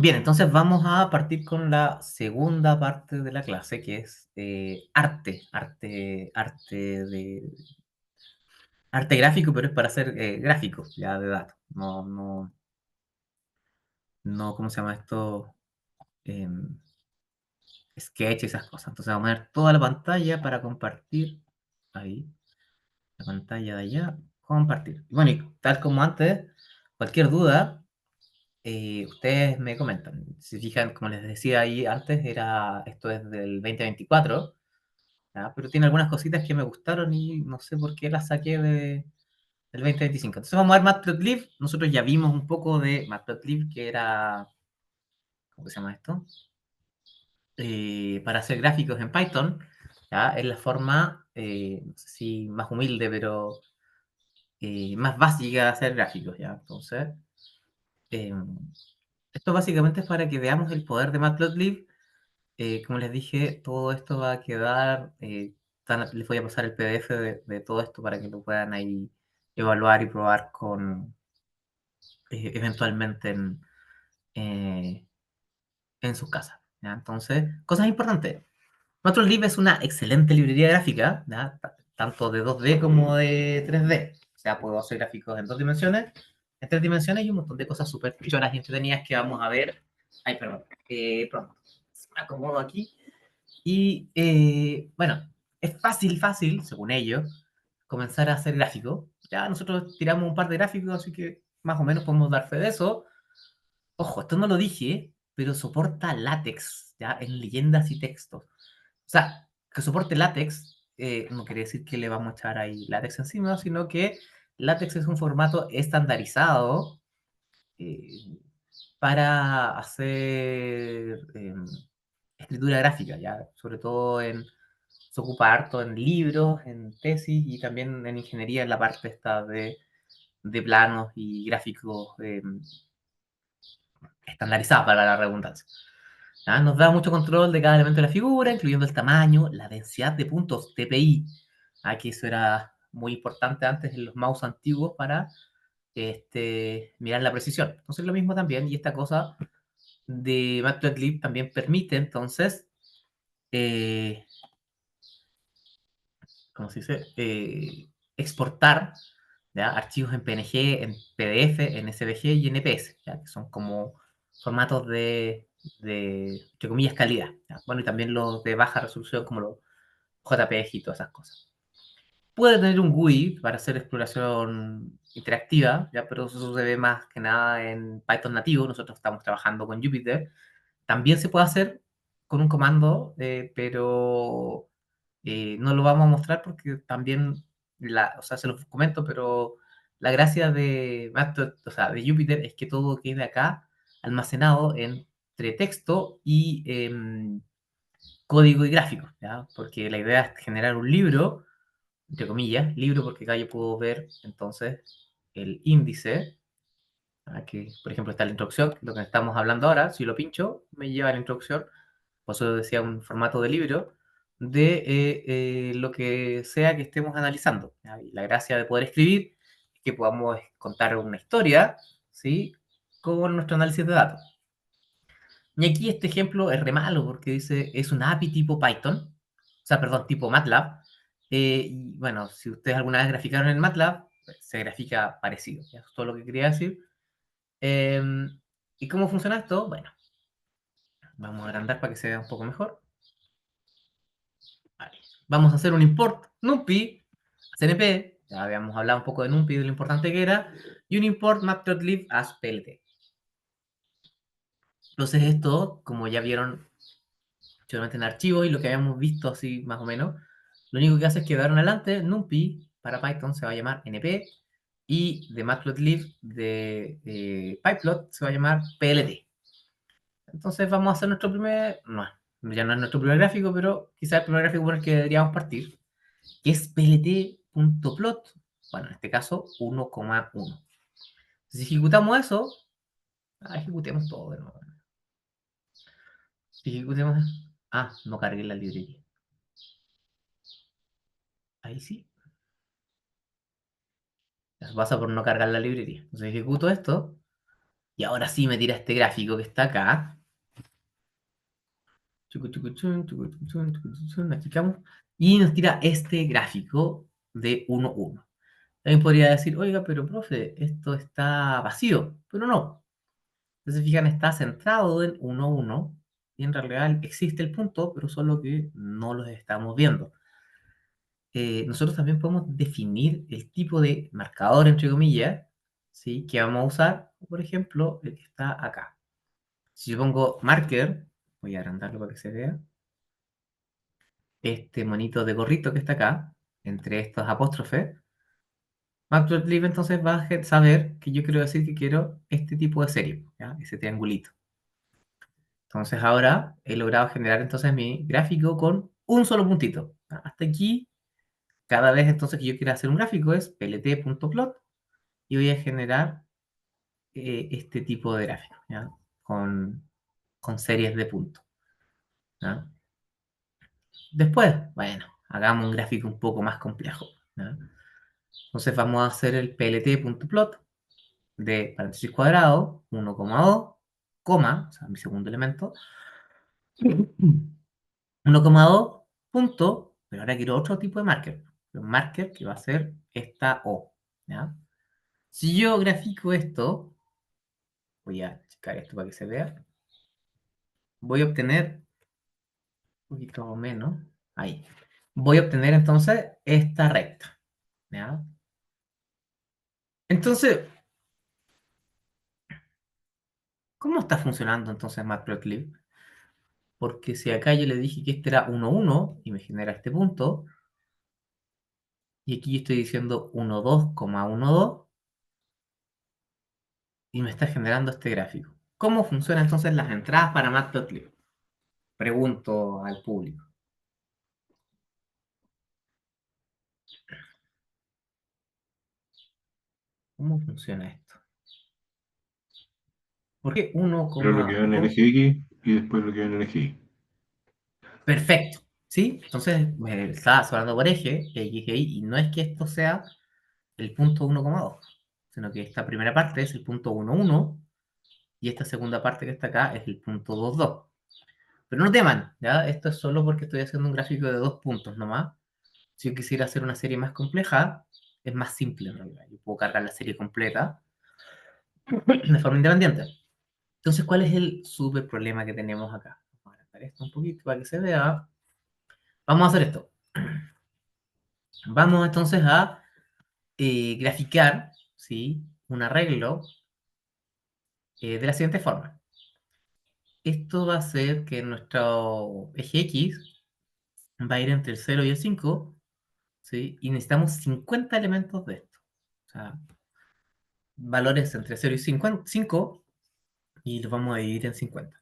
Bien, entonces vamos a partir con la segunda parte de la clase, que es arte gráfico, pero es para hacer gráficos ya de datos. No, ¿cómo se llama esto? Em, Sketch y esas cosas. Entonces vamos a ver toda la pantalla para compartir. Ahí, la pantalla de allá, compartir. Y bueno, y tal como antes, cualquier duda, ustedes me comentan. Si se fijan, como les decía ahí antes, esto es del 2024. ¿Ya? Pero tiene algunas cositas que me gustaron y no sé por qué las saqué del 2025. Entonces vamos a ver Matplotlib. Nosotros ya vimos un poco de Matplotlib, que era, ¿cómo se llama esto? Para hacer gráficos en Python. ¿Ya? Es la forma, no sé si más humilde, pero más básica de hacer gráficos. ¿Ya? Entonces, eh, esto básicamente es para que veamos el poder de Matplotlib. Como les dije, todo esto va a quedar, les voy a pasar el PDF de todo esto para que lo puedan ahí evaluar y probar eventualmente eh, en sus casas. ¿Ya? Entonces, cosas importantes. Matplotlib es una excelente librería gráfica, ¿ya? Tanto de 2D como de 3D. O sea, puedo hacer gráficos en 2 dimensiones, en 3 dimensiones y un montón de cosas súper choras y entretenidas que vamos a ver. Ay, perdón. Pronto. Me acomodo aquí. Y bueno, es fácil, según ellos, comenzar a hacer gráficos. Ya nosotros tiramos un par de gráficos, así que más o menos podemos dar fe de eso. Ojo, esto no lo dije, pero soporta látex, ya, en leyendas y textos. O sea, que soporte látex no quiere decir que le vamos a echar ahí látex encima, sino que látex es un formato estandarizado eh, para hacer escritura gráfica, ya, sobre todo se ocupa harto en libros, en tesis y también en ingeniería en la parte esta de planos y gráficos estandarizados para la redundancia. ¿Ya? Nos da mucho control de cada elemento de la figura, incluyendo el tamaño, la densidad de puntos, TPI. Aquí eso era muy importante antes en los mouse antiguos para mirar la precisión. Entonces lo mismo también, y esta cosa de Matplotlib también permite entonces, eh, ¿cómo se dice? Exportar, ¿ya? Archivos en PNG, en PDF, en SVG y en EPS, ¿ya? Que son como formatos entre comillas, calidad. ¿Ya? Bueno, y también los de baja resolución como los JPG y todas esas cosas. Puede tener un GUI para hacer exploración interactiva, ¿ya? Pero eso se ve más que nada en Python nativo. Nosotros estamos trabajando con Jupyter. También se puede hacer con un comando, pero no lo vamos a mostrar porque también, o sea, se los comento, pero la gracia o sea, de Jupyter es que todo quede acá almacenado entre texto y código y gráfico, ¿ya? Porque la idea es generar un libro, entre comillas, libro porque acá yo puedo ver entonces el índice. Aquí, por ejemplo, está la introducción, lo que estamos hablando ahora. Si lo pincho, me lleva a la introducción. Por eso decía un formato de libro de lo que sea que estemos analizando. ¿Ya? Y la gracia de poder escribir es que podamos contar una historia, ¿sí? Con nuestro análisis de datos. Y aquí este ejemplo es re malo porque dice, es una API tipo Python, o sea, perdón, tipo MATLAB. Y bueno, si ustedes alguna vez graficaron en MATLAB, se grafica parecido. ¿Ya? Eso es todo lo que quería decir. Eh, ¿Y cómo funciona esto? Bueno, vamos a agrandar para que se vea un poco mejor. Vale. Vamos a hacer un import NumPy a CNP. Ya habíamos hablado un poco de NumPy, de lo importante que era. Y un import matplotlib as PLT. Entonces esto, como ya vieron, solamente en archivo y lo que habíamos visto así más o menos, lo único que hace es que de ahora en adelante NumPy para Python se va a llamar NP y de matplotlib de pyplot se va a llamar PLT. Entonces vamos a hacer nuestro primer, no, ya no es nuestro primer gráfico, pero quizás el primer gráfico por el que deberíamos partir, que es plt.plot, bueno, en este caso 1,1. Si ejecutamos eso, ejecutemos todo de nuevo. Si ejecutemos, no cargué la librería. Ahí sí. Eso pasa por no cargar la librería. Entonces ejecuto esto Y ahora sí me tira este gráfico que está acá. Achicamos, y nos tira este gráfico de 1, 1. También podría decir, oiga, pero profe, esto está vacío, pero no. Entonces, fijan, está centrado en 1, 1, y en realidad existe el punto, pero solo que no los estamos viendo. Nosotros también podemos definir el tipo de marcador, entre comillas, ¿sí? Que vamos a usar, por ejemplo, el que está acá. Si yo pongo marker, voy a agrandarlo para que se vea, este monito de gorrito que está acá, entre estos apóstrofes, Matplotlib entonces va a saber que yo quiero decir que quiero este tipo de serie, ¿ya? Ese triangulito. Entonces ahora he logrado generar entonces mi gráfico con un solo puntito. ¿Ya? Hasta aquí, cada vez entonces que yo quiera hacer un gráfico es plt.plot y voy a generar este tipo de gráfico, ¿ya? Con series de puntos. ¿Ya? Después, bueno, hagamos un gráfico un poco más complejo. ¿Ya? Entonces vamos a hacer el plt.plot de paréntesis cuadrado, 1,2, coma, o sea, mi segundo elemento, 1,2, punto, pero ahora quiero otro tipo de marker. Un marker que va a ser esta O. ¿Ya? Si yo grafico esto, voy a checar esto para que se vea, voy a obtener un poquito menos, ahí. Voy a obtener entonces esta recta. ¿Ya? Entonces, ¿cómo está funcionando entonces Matplotlib? Porque si acá yo le dije que este era 1, 1 y me genera este punto, y aquí yo estoy diciendo 1, 2,12 y me está generando este gráfico. ¿Cómo funcionan entonces las entradas para Matplotlib? Pregunto al público. ¿Cómo funciona esto? ¿Por qué Pero lo que va en el 1,2? eje X y después lo que va en el eje Y. Perfecto. ¿Sí? Entonces me está separando por eje, X, Y, y no es que esto sea el punto 1,2, sino que esta primera parte es el punto 1, 1 y esta segunda parte que está acá es el punto 2, 2. Pero no teman, ¿ya? Esto es solo porque estoy haciendo un gráfico de 2 puntos nomás. Si yo quisiera hacer una serie más compleja, es más simple en realidad. Yo puedo cargar la serie completa de forma independiente. Entonces, ¿cuál es el súper problema que tenemos acá? Vamos a agrandar esto un poquito para que se vea. Vamos a hacer esto. Vamos entonces a graficar, ¿sí? Un arreglo de la siguiente forma. Esto va a ser que nuestro eje X va a ir entre el 0 y el 5, ¿sí? Y necesitamos 50 elementos de esto. O sea, valores entre 0 y 5 y los vamos a dividir en 50.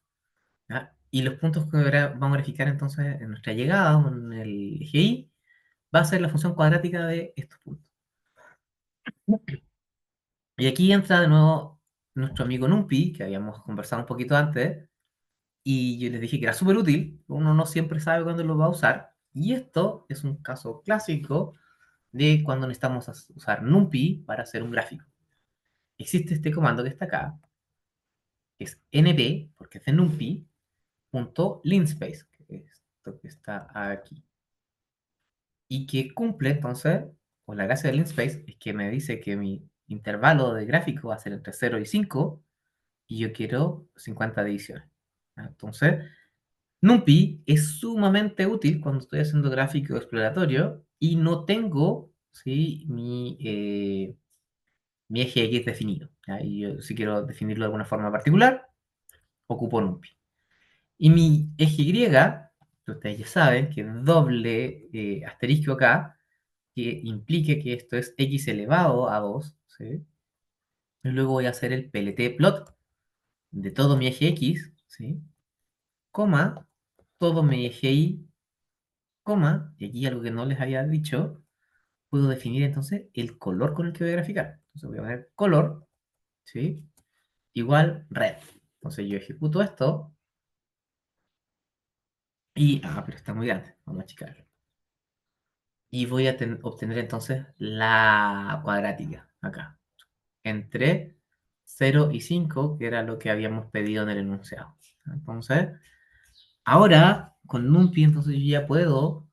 ¿Ya? Y los puntos que vamos a verificar entonces en nuestra llegada, o en el eje Y, va a ser la función cuadrática de estos puntos. Y aquí entra de nuevo nuestro amigo NumPy, que habíamos conversado un poquito antes, y yo les dije que era súper útil, uno no siempre sabe cuándo lo va a usar, y esto es un caso clásico de cuando necesitamos usar NumPy para hacer un gráfico. Existe este comando que está acá, que es np, porque es de NumPy, punto linspace, que es esto que está aquí. Y que cumple entonces, pues la gracia del linspace es que me dice que mi intervalo de gráfico va a ser entre 0 y 5 y yo quiero 50 divisiones. Entonces, NumPy es sumamente útil cuando estoy haciendo gráfico exploratorio y no tengo, ¿sí? Mi eje X definido. ¿Ya? Y yo, si quiero definirlo de alguna forma particular, ocupo NumPy. Y mi eje Y, que ustedes ya saben, que doble asterisco acá, que implique que esto es x elevado a 2, ¿sí? Y luego voy a hacer el PLT plot de todo mi eje X, ¿sí? Coma, todo mi eje Y, coma, y aquí algo que no les había dicho, puedo definir entonces el color con el que voy a graficar. Entonces voy a poner color, ¿sí? Igual red. Entonces yo ejecuto esto y, pero está muy grande, vamos a achicarlo. Y voy a obtener entonces la cuadrática acá, entre 0 y 5, que era lo que habíamos pedido en el enunciado. Entonces, ahora con NumPy, entonces yo ya puedo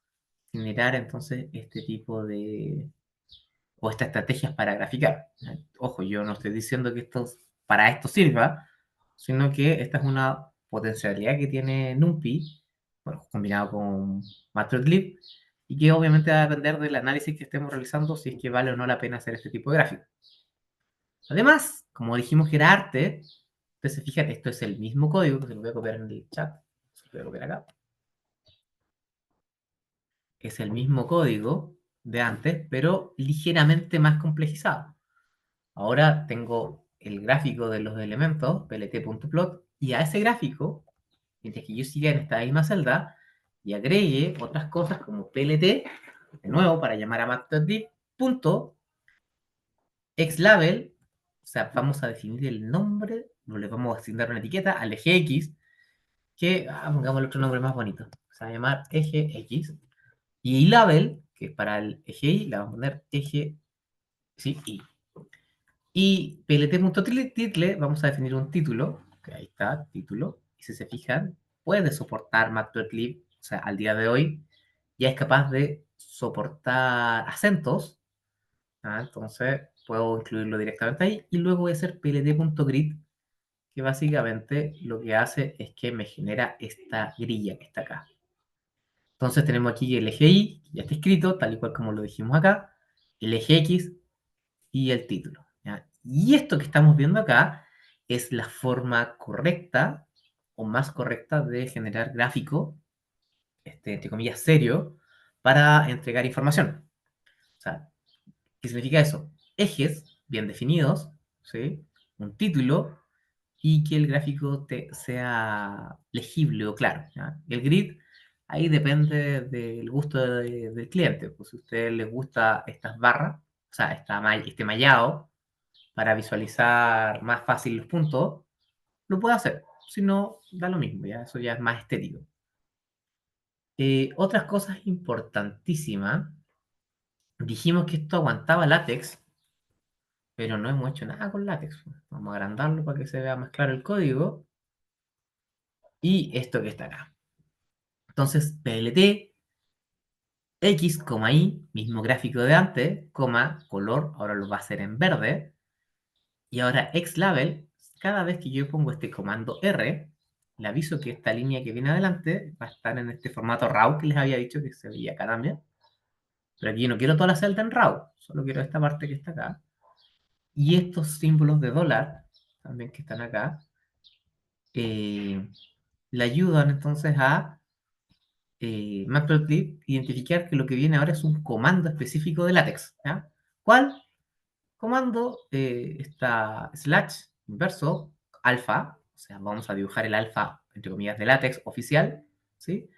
generar entonces este tipo de, o estas estrategias para graficar. Ojo, yo no estoy diciendo que esto para esto sirva, sino que esta es una potencialidad que tiene NumPy, bueno, combinado con Matplotlib, y que obviamente va a depender del análisis que estemos realizando si es que vale o no la pena hacer este tipo de gráfico. Además, como dijimos que era arte, ustedes se fijan, esto es el mismo código, que se lo voy a copiar en el chat, se lo voy a copiar acá. Es el mismo código de antes, pero ligeramente más complejizado. Ahora tengo el gráfico de los elementos, plt.plot, y a ese gráfico, mientras que yo siga en esta misma celda, y agregue otras cosas como plt, de nuevo, para llamar a matplotlib, punto, xlabel, o sea, vamos a definir el nombre, le vamos a asignar una etiqueta al eje X, que, pongamos el otro nombre más bonito, se va a llamar eje X, y label, que es para el eje Y, le vamos a poner eje, sí, Y. Y plt.title vamos a definir un título, que ahí está, título, y si se fijan, puede soportar Matplotlib, o sea, al día de hoy ya es capaz de soportar acentos, entonces puedo incluirlo directamente ahí, y luego voy a hacer plt.grid, que básicamente lo que hace es que me genera esta grilla que está acá. Entonces tenemos aquí el eje Y, que ya está escrito, tal y cual como lo dijimos acá, el eje X y el título. ¿Ya? Y esto que estamos viendo acá es la forma correcta o más correcta de generar gráfico, entre comillas, serio, para entregar información. O sea, ¿qué significa eso? Ejes bien definidos, ¿sí? Un título y que el gráfico sea legible o claro. ¿Ya? El grid, ahí depende del gusto del cliente. Pues si a ustedes les gusta estas barras, o sea, este mallado, para visualizar más fácil los puntos, lo puede hacer. Si no, da lo mismo, ya eso ya es más estético. Otras cosas importantísimas, dijimos que esto aguantaba látex, pero no hemos hecho nada con látex. Vamos a agrandarlo para que se vea más claro el código. Y esto que está acá. Entonces, PLT, X, Y, mismo gráfico de antes, coma, color, ahora lo va a hacer en verde. Y ahora xlabel, cada vez que yo pongo este comando R, le aviso que esta línea que viene adelante va a estar en este formato RAW que les había dicho que se veía acá también. Pero aquí yo no quiero toda la celda en RAW, solo quiero esta parte que está acá. Y estos símbolos de dólar, también que están acá, le ayudan entonces a Matplotlib identificar que lo que viene ahora es un comando específico de látex. ¿Ya? ¿Cuál? Comando está slash inverso alfa, o sea, vamos a dibujar el alfa, entre comillas, de látex oficial, ¿sí?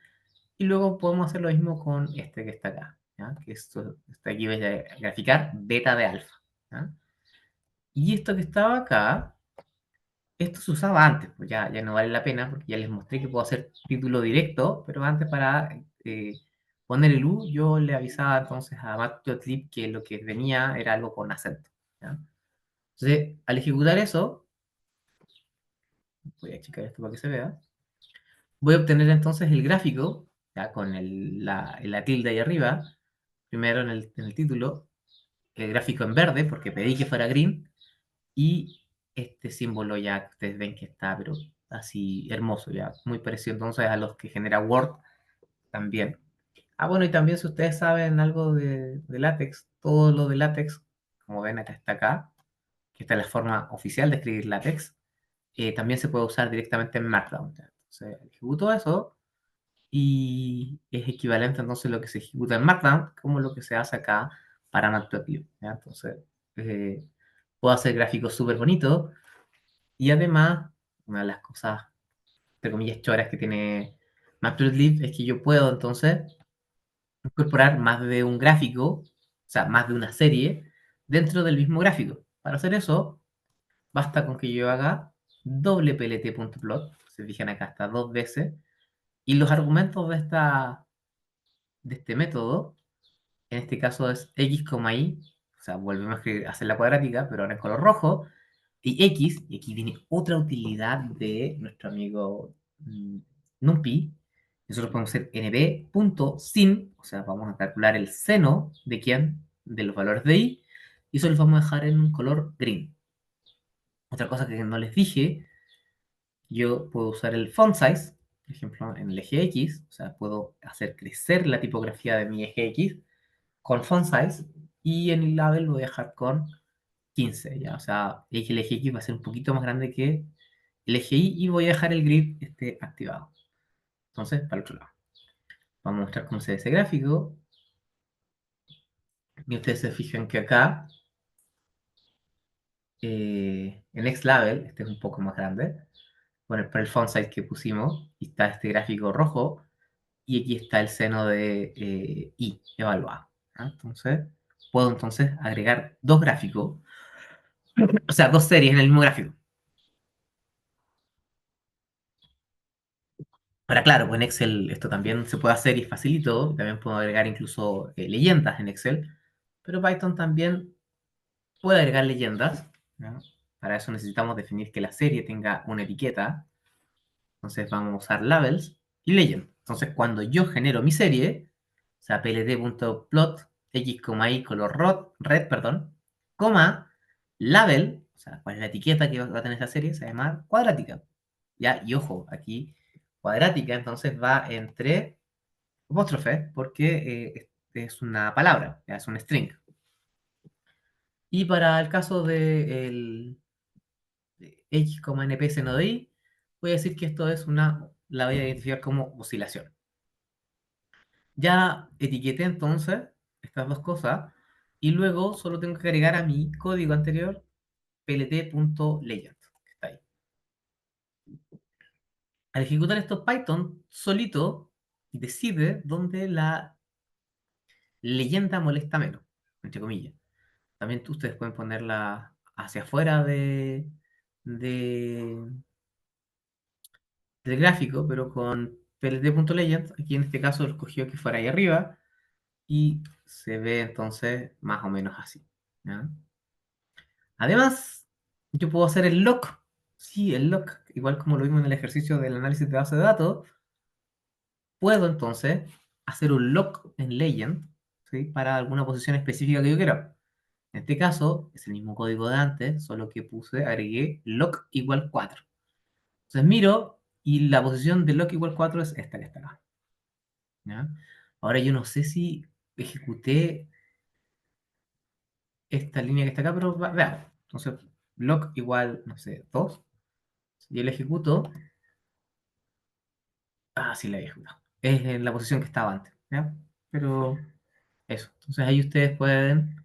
Y luego podemos hacer lo mismo con este que está acá, ¿ya? Que esto está aquí, voy a graficar beta de alfa, ¿ya? Y esto que estaba acá, esto se usaba antes, pues ya no vale la pena, porque ya les mostré que puedo hacer título directo, pero antes para poner el U, yo le avisaba entonces a Matplotlib que lo que venía era algo con acento, ¿ya? Entonces, al ejecutar eso, voy a checar esto para que se vea, voy a obtener entonces el gráfico, ya con la tilde ahí arriba, primero en el título, el gráfico en verde, porque pedí que fuera green, y este símbolo ya que ustedes ven que está, pero así hermoso, ya muy parecido entonces a los que genera Word también. Bueno, y también si ustedes saben algo de látex, todo lo de látex, como ven acá está acá, que esta es la forma oficial de escribir látex, también se puede usar directamente en Markdown. ¿Ya? Entonces, ejecuto eso y es equivalente entonces lo que se ejecuta en Markdown como lo que se hace acá para Matplotlib. ¿Ya? Entonces, eh, puedo hacer gráficos súper bonitos y además, una de las cosas, entre comillas, choras que tiene Matplotlib es que yo puedo entonces incorporar más de un gráfico, o sea, más de una serie dentro del mismo gráfico. Para hacer eso, basta con que yo haga doble plt.plot, se fijan acá hasta dos veces, y los argumentos de este método, en este caso es x, y, o sea, volvemos a hacer la cuadrática, pero ahora en color rojo, y X, y aquí viene otra utilidad de nuestro amigo NumPy. Nosotros podemos hacer nb.sin, o sea, vamos a calcular el seno de quién, de los valores de y eso los vamos a dejar en un color green. Otra cosa que no les dije, yo puedo usar el font size, por ejemplo, en el eje X, o sea, puedo hacer crecer la tipografía de mi eje X con font size, y en el label lo voy a dejar con 15, ¿ya? O sea, el eje X va a ser un poquito más grande que el eje Y, y voy a dejar el grid activado. Entonces, para el otro lado. Vamos a mostrar cómo se ve ese gráfico. Y ustedes se fijan que acá, en Next Label, este es un poco más grande, bueno, para el font size que pusimos, y está este gráfico rojo, y aquí está el seno de I evaluado. ¿Ah? Entonces, puedo entonces agregar dos gráficos, o sea, dos series en el mismo gráfico. Ahora, claro, pues en Excel esto también se puede hacer y es facilito. También puedo agregar incluso leyendas en Excel. Pero Python también puede agregar leyendas, ¿no? Para eso necesitamos definir que la serie tenga una etiqueta. Entonces vamos a usar labels y legend. Entonces cuando yo genero mi serie, o sea, plt.plot x, y color red, perdón, coma, label, o sea, cuál es la etiqueta que va a tener esa serie, se llama cuadrática. ¿Ya? Y ojo, aquí cuadrática entonces va entre apóstrofe porque es una palabra, ¿ya? Es un string. Y para el caso de x, np seno de y, voy a decir que esto es la voy a identificar como oscilación. Ya etiqueté entonces estas dos cosas y luego solo tengo que agregar a mi código anterior plt.legend, que está ahí. Al ejecutar esto, Python solito decide dónde la leyenda molesta menos, entre comillas. También ustedes pueden ponerla hacia afuera de, del gráfico, pero con plt.legend, aquí en este caso escogió que fuera ahí arriba, y se ve entonces más o menos así. ¿Ya? Además, yo puedo hacer el lock. Sí, el lock, igual como lo vimos en el ejercicio del análisis de base de datos, puedo entonces hacer un lock en legend, ¿sí? Para alguna posición específica que yo quiera. En este caso, es el mismo código de antes, solo que agregué lock igual 4. Entonces miro y la posición de lock igual 4 es esta que está acá. ¿Ya? Ahora yo no sé si ejecuté esta línea que está acá, pero veamos. Entonces, lock igual, no sé, 2. Yo la ejecuto. Ah, sí, la había ejecutado. Es en la posición que estaba antes. ¿Ya? Pero eso. Entonces ahí ustedes pueden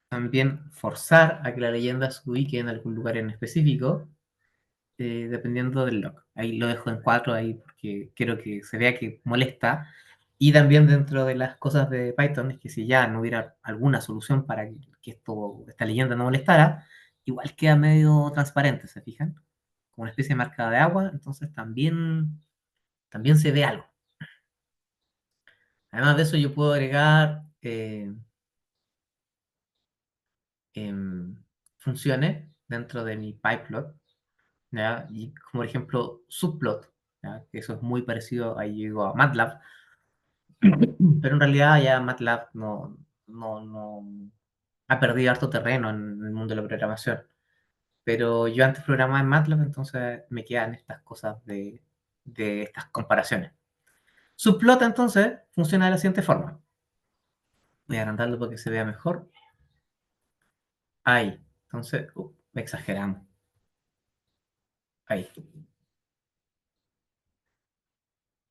también forzar a que la leyenda se ubique en algún lugar en específico, dependiendo del lock. Ahí lo dejo en 4 ahí porque quiero que se vea que molesta. Y también dentro de las cosas de Python es que si ya no hubiera alguna solución para que esta leyenda no molestara, igual queda medio transparente, ¿se fijan? Como una especie de marca de agua, entonces también se ve algo. Además de eso, yo puedo agregar funciones dentro de mi pyplot, ¿ya? Y como por ejemplo subplot, ¿ya? Que eso es muy parecido, ahí llego a MATLAB, pero en realidad ya MATLAB no ha perdido harto terreno en el mundo de la programación. Pero yo antes programaba en MATLAB, entonces me quedan estas cosas de estas comparaciones. Subplot entonces funciona de la siguiente forma. Voy a agrandarlo para que se vea mejor. Ahí. Entonces, exageramos. Ahí.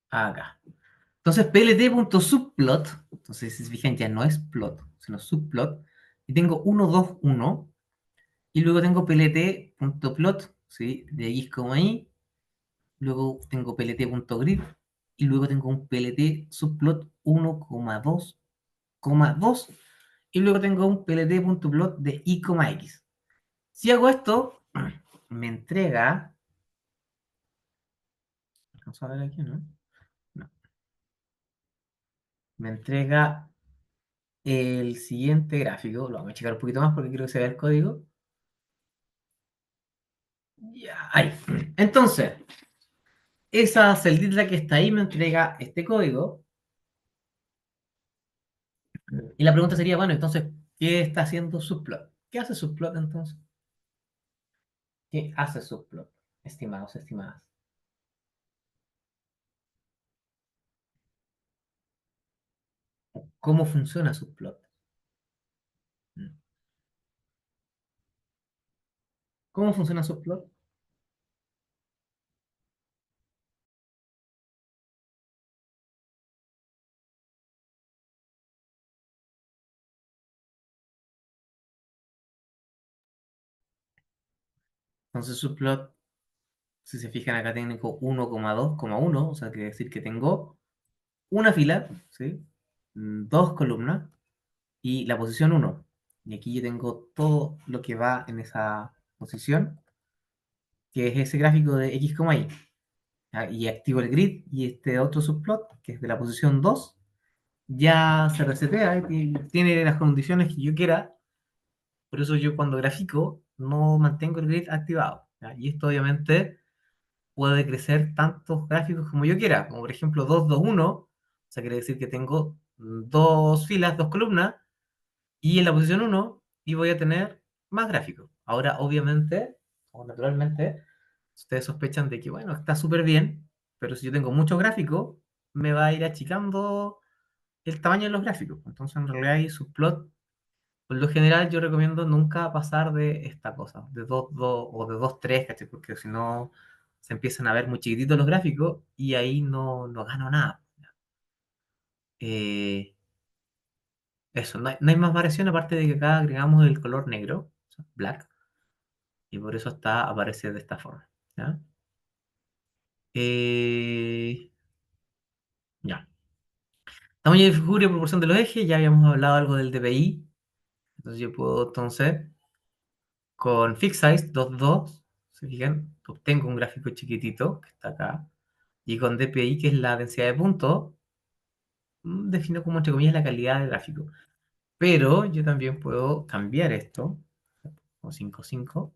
Acá. Entonces, plt.subplot. Entonces, si se fijan, ya no es plot, sino subplot. Y tengo 1, 2, 1. Y luego tengo plt.plot, ¿sí? De x, y. Luego tengo plt.grid. Y luego tengo un plt subplot 1,2, 2. Y luego tengo un plt.plot de y, x. Si hago esto, me entrega. Vamos a ver aquí, ¿no? No. Me entrega el siguiente gráfico. Lo vamos a checar un poquito más porque quiero que se vea el código. Ya, ahí. Entonces, esa celdita que está ahí me entrega este código. Y la pregunta sería, bueno, entonces, ¿qué está haciendo Subplot? ¿Qué hace Subplot entonces? ¿Qué hace Subplot, estimados, estimadas? ¿Cómo funciona Subplot? Mm. ¿Cómo funciona Subplot? Entonces, Subplot, si se fijan acá, tengo 1,2,1, o sea, quiere decir que tengo una fila, ¿sí? Dos columnas y la posición uno. Y aquí yo tengo todo lo que va en esa posición, que es ese gráfico de X, Y. Y activo el grid y este otro subplot, que es de la posición 2 ya se resetea y tiene las condiciones que yo quiera. Por eso yo cuando grafico no mantengo el grid activado. ¿Ya? Y esto obviamente puede crecer tantos gráficos como yo quiera, como por ejemplo 2, 2, 1. O sea, quiere decir que tengo dos filas, dos columnas, y en la posición uno y voy a tener más gráficos. Ahora, obviamente, o naturalmente, ustedes sospechan de que, bueno, está súper bien, pero si yo tengo muchos gráficos, me va a ir achicando el tamaño de los gráficos. Entonces, en realidad, hay subplot. Por lo general, yo recomiendo nunca pasar de esta cosa, de 2 2 o de 2 3, ¿cachai? Porque si no, se empiezan a ver muy chiquititos los gráficos y ahí no gano nada. Eh, Eso, no hay más variación aparte de que acá agregamos el color negro, o sea, black, y por eso aparece de esta forma. ¿Ya? Eh, ya. Tamaño de figura y proporción de los ejes, ya habíamos hablado algo del DPI. Entonces yo puedo, entonces, con Fixed Size 2.2, se fijan, obtengo un gráfico chiquitito, que está acá, y con DPI, que es la densidad de puntos, defino como, entre comillas, la calidad del gráfico. Pero yo también puedo cambiar esto, con 5.5,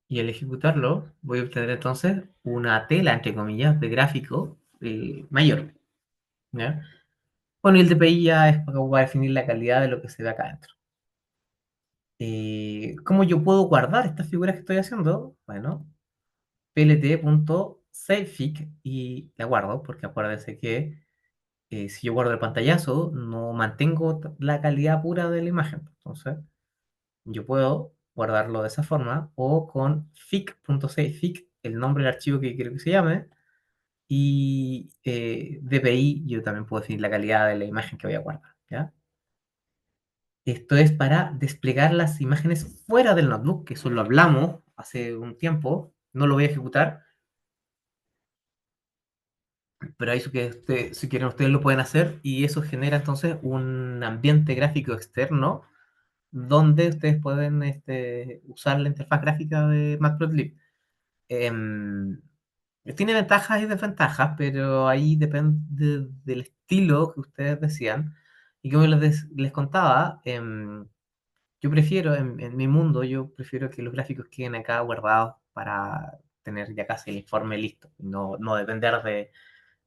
y al ejecutarlo voy a obtener entonces una tela, entre comillas, de gráfico mayor. ¿Ya? Bueno, y el DPI ya es para definir la calidad de lo que se ve acá adentro. ¿Cómo yo puedo guardar estas figuras que estoy haciendo? Bueno, plt.savefig y la guardo, porque acuérdense que si yo guardo el pantallazo, no mantengo la calidad pura de la imagen. Entonces, yo puedo guardarlo de esa forma o con fig.savefig, el nombre del archivo que quiero que se llame, y DPI, yo también puedo definir la calidad de la imagen que voy a guardar. ¿Ya? Esto es para desplegar las imágenes fuera del notebook, que eso lo hablamos hace un tiempo, no lo voy a ejecutar, pero eso que si quieren ustedes lo pueden hacer y eso genera entonces un ambiente gráfico externo donde ustedes pueden usar la interfaz gráfica de Matplotlib. Em, Tiene ventajas y desventajas, pero ahí depende del estilo que ustedes decían. Y como les contaba, yo prefiero, en mi mundo, yo prefiero que los gráficos queden acá guardados para tener ya casi el informe listo, no depender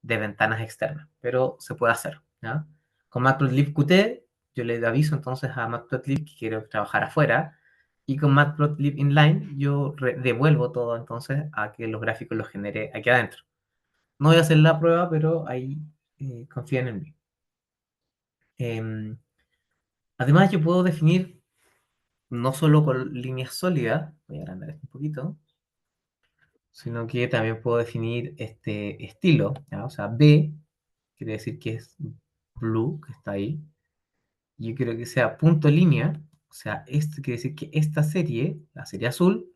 de ventanas externas, pero se puede hacer. ¿Ya? Con Matplotlib Qt, yo le aviso entonces a Matplotlib que quiero trabajar afuera, y con Matplotlib Inline yo devuelvo todo entonces a que los gráficos los genere aquí adentro. No voy a hacer la prueba, pero ahí confíen en mí. Em, Además, yo puedo definir no solo con líneas sólidas, voy a agrandar esto un poquito, sino que también puedo definir este estilo, ¿ya? O sea, B quiere decir que es blue, que está ahí. Yo quiero que sea punto línea, o sea, esto quiere decir que esta serie, la serie azul,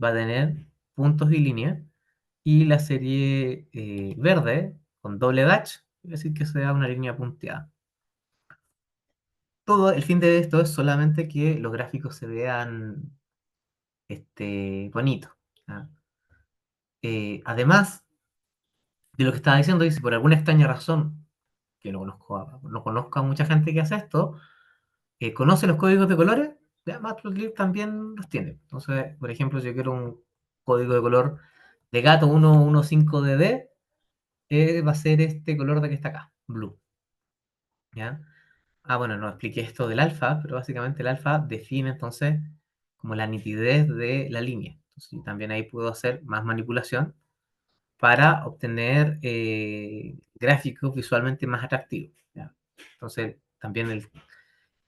va a tener puntos y línea, y la serie verde, con doble dash, quiere decir que sea una línea punteada. Todo el fin de esto es solamente que los gráficos se vean bonitos. ¿Ya? Además de lo que estaba diciendo, y si por alguna extraña razón, que no conozco a mucha gente que hace esto, ¿conoce los códigos de colores? Ya, Matplotlib también los tiene. Entonces, por ejemplo, si yo quiero un código de color de gato 115DD, va a ser este color de que está acá, blue. ¿Ya? Ah, bueno, no expliqué esto del alfa, pero básicamente el alfa define entonces como la nitidez de la línea. Entonces, también ahí puedo hacer más manipulación para obtener gráficos visualmente más atractivos. ¿Ya? Entonces, también el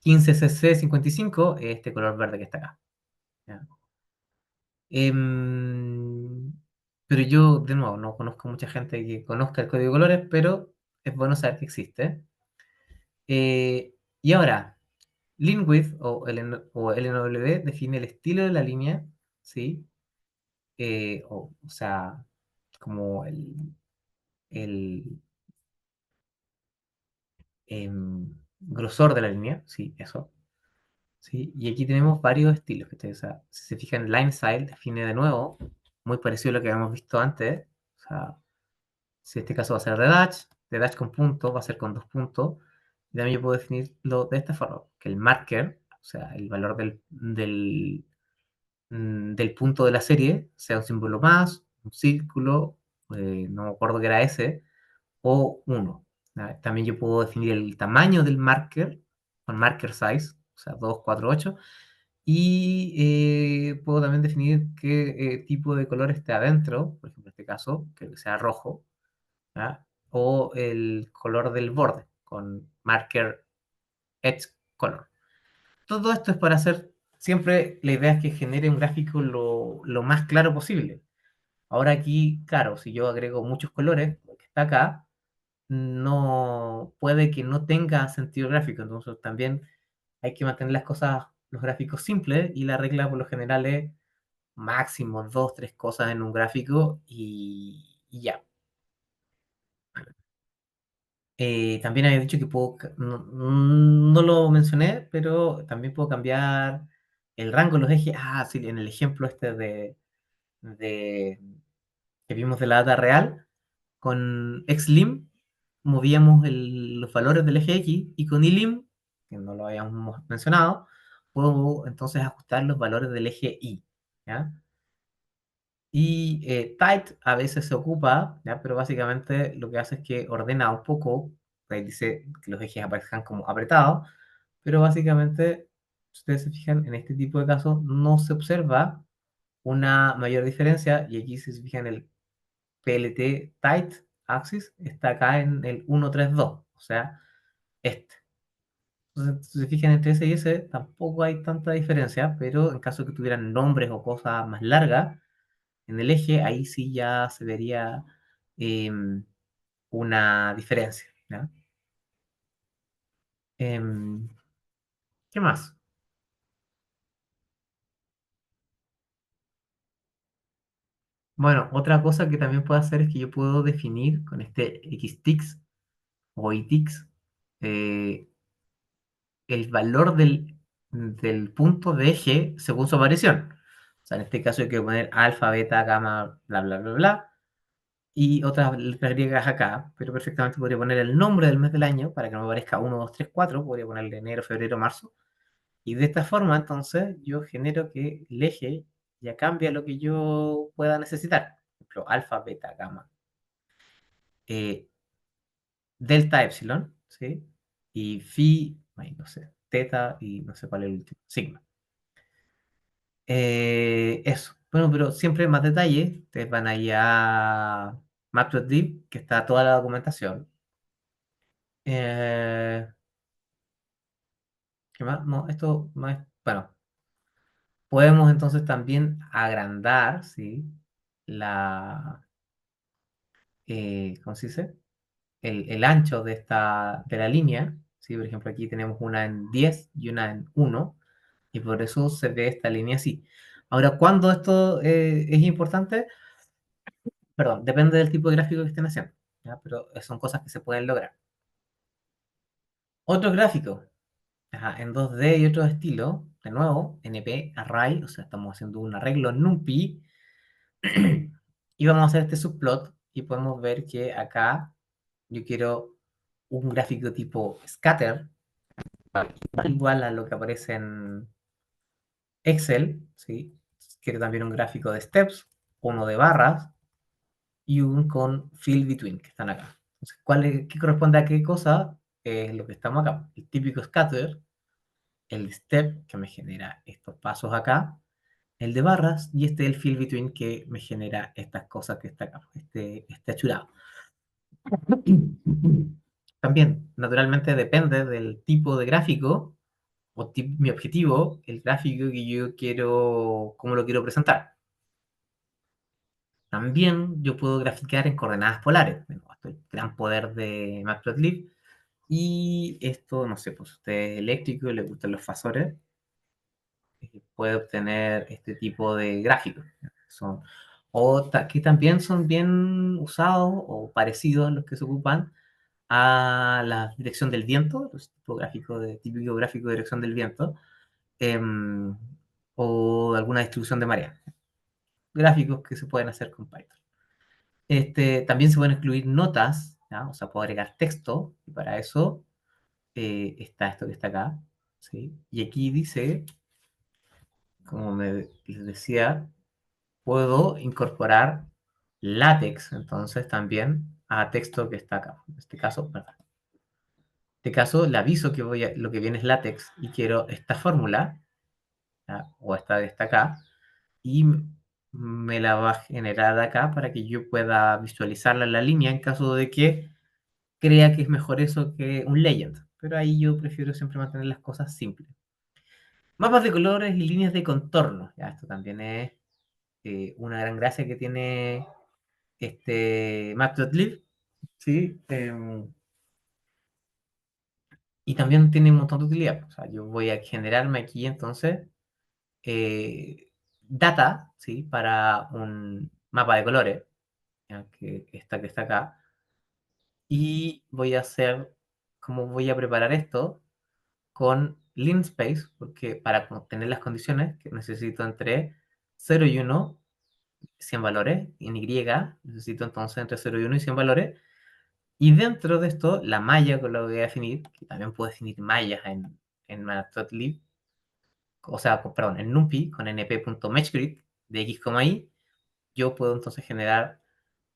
15CC55 es este color verde que está acá. ¿Ya? Pero yo, de nuevo, no conozco mucha gente que conozca el código de colores, pero es bueno saber que existe. Y ahora, Linwidth o LNW define el estilo de la línea, ¿sí? O sea, como el grosor de la línea, sí, eso. ¿Sí? Y aquí tenemos varios estilos. O sea, si se fijan, line style define de nuevo, muy parecido a lo que habíamos visto antes. O sea, si en este caso va a ser de dash con punto, va a ser con dos puntos. Y también yo puedo definirlo de esta forma, que el marker, o sea, el valor del punto de la serie, sea un símbolo más, un círculo, no me acuerdo que era ese, o uno. También yo puedo definir el tamaño del marker, con marker size, o sea, 248, y puedo también definir qué tipo de color esté adentro, por ejemplo, en este caso, que sea rojo, ¿ya? O el color del borde, con marker edge color. Todo esto es para hacer, siempre la idea es que genere un gráfico lo más claro posible. Ahora aquí, claro, si yo agrego muchos colores, lo que está acá, no puede que no tenga sentido gráfico, entonces también hay que mantener las cosas, los gráficos simples, y la regla por lo general es máximo dos, tres cosas en un gráfico y ya. También había dicho que puedo, no lo mencioné, pero también puedo cambiar el rango de los ejes. Ah, sí, en el ejemplo este de que vimos de la data real, con XLIM movíamos los valores del eje X, y con YLIM, que no lo habíamos mencionado, puedo entonces ajustar los valores del eje Y. ¿Ya? Y tight a veces se ocupa, ¿ya? Pero básicamente lo que hace es que ordena un poco, ahí dice que los ejes aparezcan como apretados, pero básicamente, si ustedes se fijan, en este tipo de casos no se observa una mayor diferencia, y aquí si se fijan el PLT tight axis está acá en el 132, o sea, este. Entonces, si se fijan entre ese y ese, tampoco hay tanta diferencia, pero en caso de que tuvieran nombres o cosas más largas, en el eje, ahí sí ya se vería em, una diferencia. ¿Ya? Em, ¿Qué más? Bueno, otra cosa que también puedo hacer es que yo puedo definir con este xtix o itix eh, el valor del punto de eje según su aparición. O sea, en este caso hay que poner alfa, beta, gamma, bla, bla, bla, bla, y otras letras griegas acá, pero perfectamente podría poner el nombre del mes del año para que no me aparezca 1, 2, 3, 4, podría ponerle enero, febrero, marzo. Y de esta forma, entonces, yo genero que el eje ya cambia lo que yo pueda necesitar. Por ejemplo, alfa, beta, gamma, eh, delta, epsilon, ¿sí? Y phi, ay, no sé, teta y no sé cuál es el último, sigma. Eso. Bueno, pero siempre más detalles. Ustedes van ahí a Matplotlib, que está toda la documentación. Eh, ¿Qué más? No, esto no es. Bueno, podemos entonces también agrandar, ¿sí? La, ¿Cómo se dice? El ancho de la línea, ¿sí? Por ejemplo, aquí tenemos una en 10 y una en 1, y por eso se ve esta línea así. Ahora, ¿cuándo esto es importante? Perdón, depende del tipo de gráfico que estén haciendo, ¿ya? Pero son cosas que se pueden lograr. Otro gráfico, ajá, en 2D y otro estilo, de nuevo, NP, Array, o sea, estamos haciendo un arreglo en NumPy, y vamos a hacer este subplot, y podemos ver que acá yo quiero un gráfico tipo scatter, igual a lo que aparece Excel, ¿sí? Quiere también un gráfico de steps, uno de barras y un con fill between, que están acá. Entonces, ¿qué corresponde a qué cosa? Es lo que estamos acá. El típico scatter, el step, que me genera estos pasos acá, el de barras, y el fill between, que me genera estas cosas que está acá, este achurado. También, naturalmente, depende del tipo de gráfico o mi objetivo, el gráfico que yo quiero, cómo lo quiero presentar. También yo puedo graficar en coordenadas polares. Bueno, esto es el gran poder de Matplotlib. Y esto, no sé, pues usted es eléctrico y le gustan los fasores, puede obtener este tipo de gráficos. Son, que también son bien usados o parecidos a los que se ocupan a la dirección del viento, los típico gráfico de dirección del viento, em, o alguna distribución de marea. Gráficos que se pueden hacer con Python. También se pueden incluir notas, ¿ya? O sea, puedo agregar texto, y para eso está esto que está acá, ¿sí? Y aquí dice, como les decía, puedo incorporar látex, entonces también a texto que está acá. En este caso, perdón. En este caso, le aviso que lo que viene es látex y quiero esta fórmula, ¿ya? O esta de esta acá, y me la va a generar acá para que yo pueda visualizarla en la línea en caso de que crea que es mejor eso que un legend. Pero ahí yo prefiero siempre mantener las cosas simples. Mapas de colores y líneas de contorno. Ya, esto también es una gran gracia que tiene Matplotlib, ¿sí? Y también tiene un montón de utilidad. O sea, yo voy a generarme aquí entonces data, ¿sí? Para un mapa de colores, ¿ya? Que está acá. Y voy a hacer, ¿cómo voy a preparar esto? Con Linspace, porque para obtener las condiciones que necesito entre 0 y 1, 100 valores, en Y necesito entonces entre 0 y 1 y 100 valores, y dentro de esto, la malla con la que voy a definir, que también puedo definir mallas en Matplotlib, o sea, perdón, en NumPy, con np.matchgrid de x, y, yo puedo entonces generar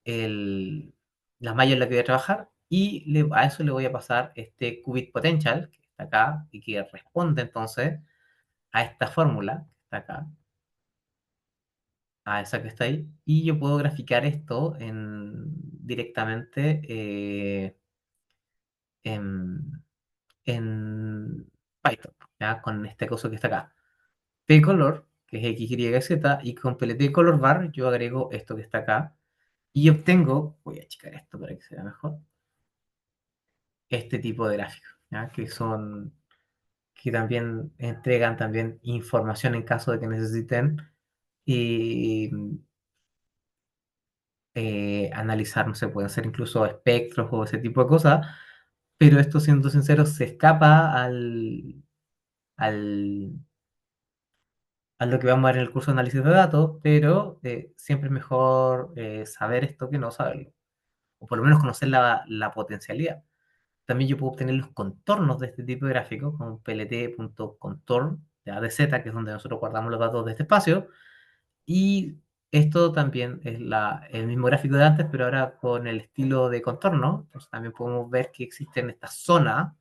las mallas en las que voy a trabajar, y a eso le voy a pasar este qubit potential, que está acá, y que responde entonces a esta fórmula, que está acá, a esa que está ahí, y yo puedo graficar esto directamente en, en Python, ¿ya? Con este coso que está acá. pcolor, que es x, y, z, y con plt color bar yo agrego esto que está acá, y obtengo, voy a achicar esto para que se vea mejor, este tipo de gráficos, ¿ya? Que también entregan también información en caso de que necesiten y analizar, no sé, pueden ser incluso espectros o ese tipo de cosas, pero esto, siendo sincero, se escapa al, a lo que vamos a ver en el curso de análisis de datos, pero siempre es mejor saber esto que no saberlo, o por lo menos conocer la potencialidad. También yo puedo obtener los contornos de este tipo de gráficos con plt.contorn de Z, que es donde nosotros guardamos los datos de este espacio, y esto también es el mismo gráfico de antes, pero ahora con el estilo de contorno. Entonces también podemos ver que existen estas zonas,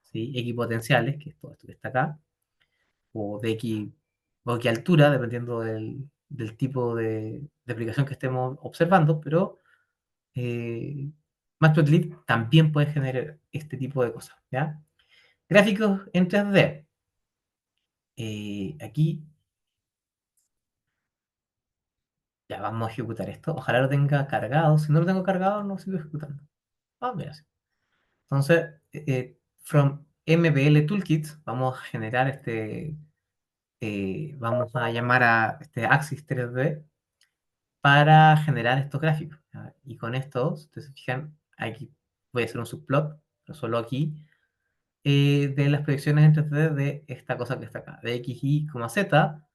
¿sí? Equipotenciales, que es todo esto que está acá, o de o qué altura, dependiendo del tipo de aplicación que estemos observando, pero Matplotlib también puede generar este tipo de cosas, ¿ya? Gráficos en 3D. Aquí ya vamos a ejecutar esto. Ojalá lo tenga cargado. Si no lo tengo cargado, no sigo ejecutando. Ah, mira. Sí. Entonces, from MBL Toolkit, vamos a generar vamos a llamar a este Axis 3D para generar estos gráficos, ¿ya? Y con esto, si ustedes se fijan, aquí voy a hacer un subplot, pero solo aquí, de las proyecciones en 3D de esta cosa que está acá, de X, Y, Z.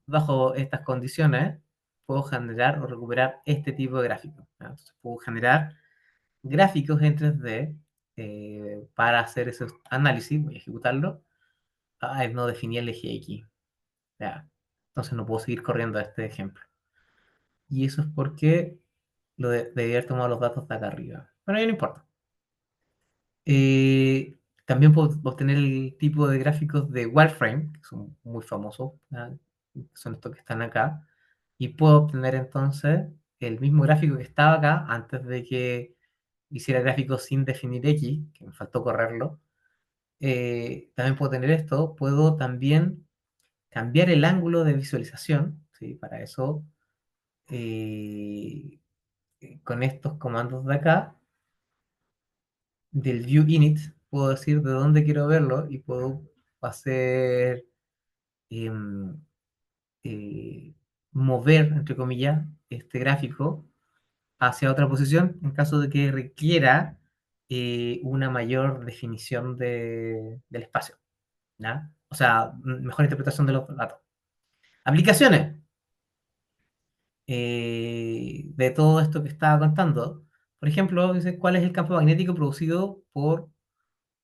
Bajo estas condiciones, puedo generar o recuperar este tipo de gráficos, ¿ya? Entonces, puedo generar gráficos en 3D para hacer esos análisis. Voy a ejecutarlo. No definí el eje X. ¿ya? Entonces no puedo seguir corriendo este ejemplo. Y eso es porque debía haber tomado los datos de acá arriba. Pero ya no importa. También puedo obtener el tipo de gráficos de wireframe, que son muy famosos, ¿ya? Son estos que están acá, y puedo obtener entonces el mismo gráfico que estaba acá antes de que hiciera gráficos sin definir X, que me faltó correrlo. También puedo tener esto, puedo también cambiar el ángulo de visualización, ¿sí? Para eso, eh, con estos comandos de acá, del view init, puedo decir de dónde quiero verlo y puedo hacer em, eh, mover, entre comillas, este gráfico hacia otra posición en caso de que requiera una mayor definición del espacio, ¿ya? O sea, mejor interpretación de los datos. Aplicaciones de todo esto que estaba contando. Por ejemplo, dice cuál es el campo magnético producido por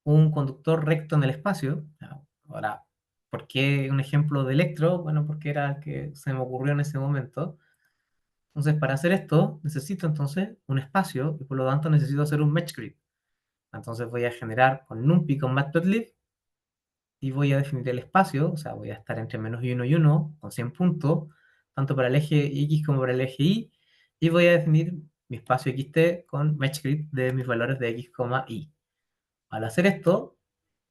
un conductor recto en el espacio. Ahora, ¿por qué un ejemplo de electro? Bueno, porque era el que se me ocurrió en ese momento. Entonces, para hacer esto, necesito entonces un espacio y por lo tanto necesito hacer un match grid. Entonces voy a generar con NumPy, con Matplotlib, y voy a definir el espacio, o sea, voy a estar entre -1 y 1 con 100 puntos, tanto para el eje X como para el eje y voy a definir mi espacio XT con match grid de mis valores de X, Y. Al hacer esto,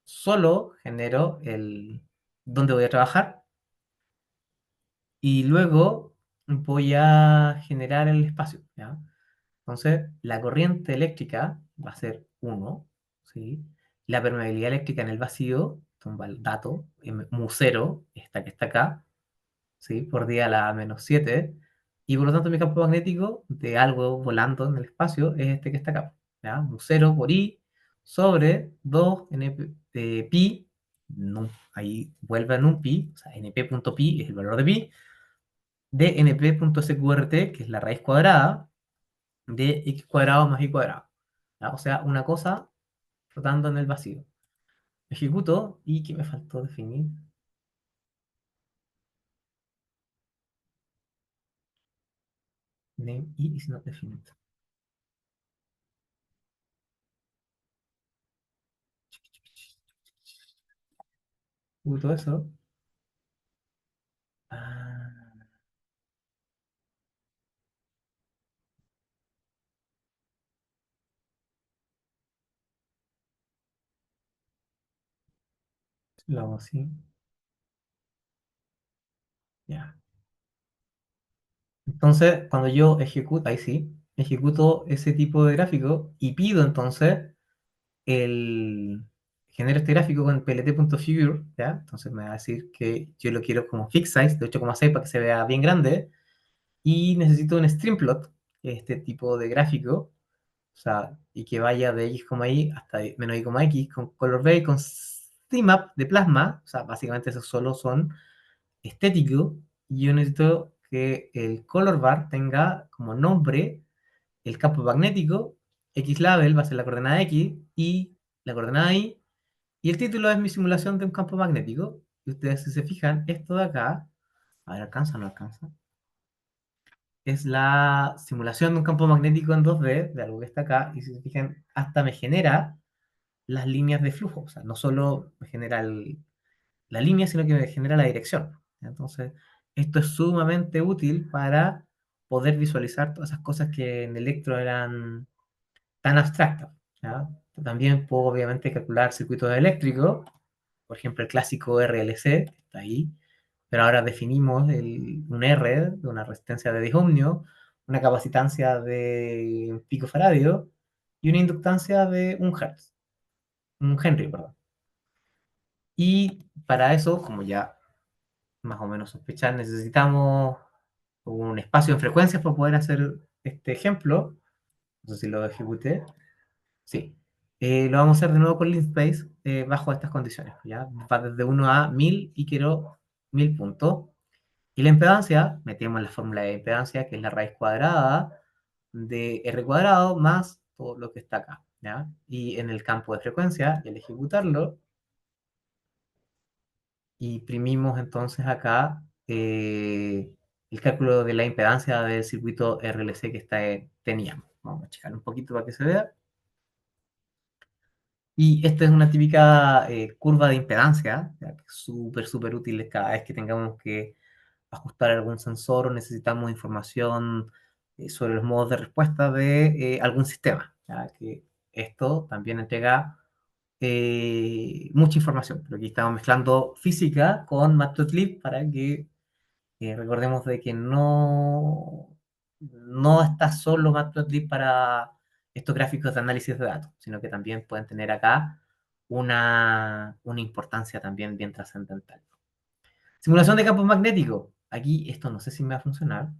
solo genero el dónde voy a trabajar y luego voy a generar el espacio, ¿ya? Entonces, la corriente eléctrica va a ser 1, ¿sí? La permeabilidad eléctrica en el vacío, tumba el dato, mu0, esta que está acá, ¿sí? Por día a la -7, y por lo tanto mi campo magnético de algo volando en el espacio es este que está acá, ¿ya? Mu0 por I sobre 2 np, pi, no, ahí vuelve a NumPy, o sea, np.pi es el valor de pi, de np.sqrt, que es la raíz cuadrada, de x cuadrado más y cuadrado. ¿Ya? O sea, una cosa flotando en el vacío. Ejecuto y ¿qué me faltó definir? Name I is not defined. Ejecuto eso. Ah, lo hago así. Ya. Entonces, cuando yo ejecuto, ahí sí, ejecuto ese tipo de gráfico y pido entonces el genero este gráfico con plt.figure, ¿ya? Entonces me va a decir que yo lo quiero como fixed size de 8,6 para que se vea bien grande y necesito un streamplot, este tipo de gráfico, o sea, y que vaya de X, Y hasta menos Y, X con color B y con CMAP de plasma, o sea, básicamente esos solo son estéticos, y yo necesito que el color bar tenga como nombre el campo magnético, X label va a ser la coordenada X y la coordenada Y, y el título es mi simulación de un campo magnético, y ustedes si se fijan, esto de acá, a ver, ¿alcanza o no alcanza? Es la simulación de un campo magnético en 2D, de algo que está acá, y si se fijan, hasta me genera las líneas de flujo, o sea, no solo me genera la línea, sino que me genera la dirección. Entonces, esto es sumamente útil para poder visualizar todas esas cosas que en Electro eran tan abstractas, ¿ya? También puedo obviamente calcular circuitos eléctricos, por ejemplo el clásico RLC, que está ahí, pero ahora definimos un R de una resistencia de 10 ohmios, una capacitancia de un picofaradio y una inductancia de un Henry, perdón. Y para eso, como ya más o menos sospechar, necesitamos un espacio en frecuencias para poder hacer este ejemplo. No sé si lo ejecuté. Sí. Lo vamos a hacer de nuevo con Linspace bajo estas condiciones. ¿Ya? Va desde 1 a 1000 y quiero 1000 puntos. Y la impedancia, metemos la fórmula de impedancia, que es la raíz cuadrada de R cuadrado más todo lo que está acá. ¿Ya? Y en el campo de frecuencia, y al ejecutarlo, imprimimos entonces acá el cálculo de la impedancia del circuito RLC que teníamos. Vamos a checar un poquito para que se vea. Y esta es una típica curva de impedancia, ya que es súper, súper útil cada vez que tengamos que ajustar algún sensor o necesitamos información sobre los modos de respuesta de algún sistema. Ya que esto también entrega mucha información, pero aquí estamos mezclando física con Matplotlib para que recordemos de que no está solo Matplotlib para estos gráficos de análisis de datos, sino que también pueden tener acá una importancia también bien trascendental. Simulación de campos magnéticos. Aquí esto no sé si me va a funcionar,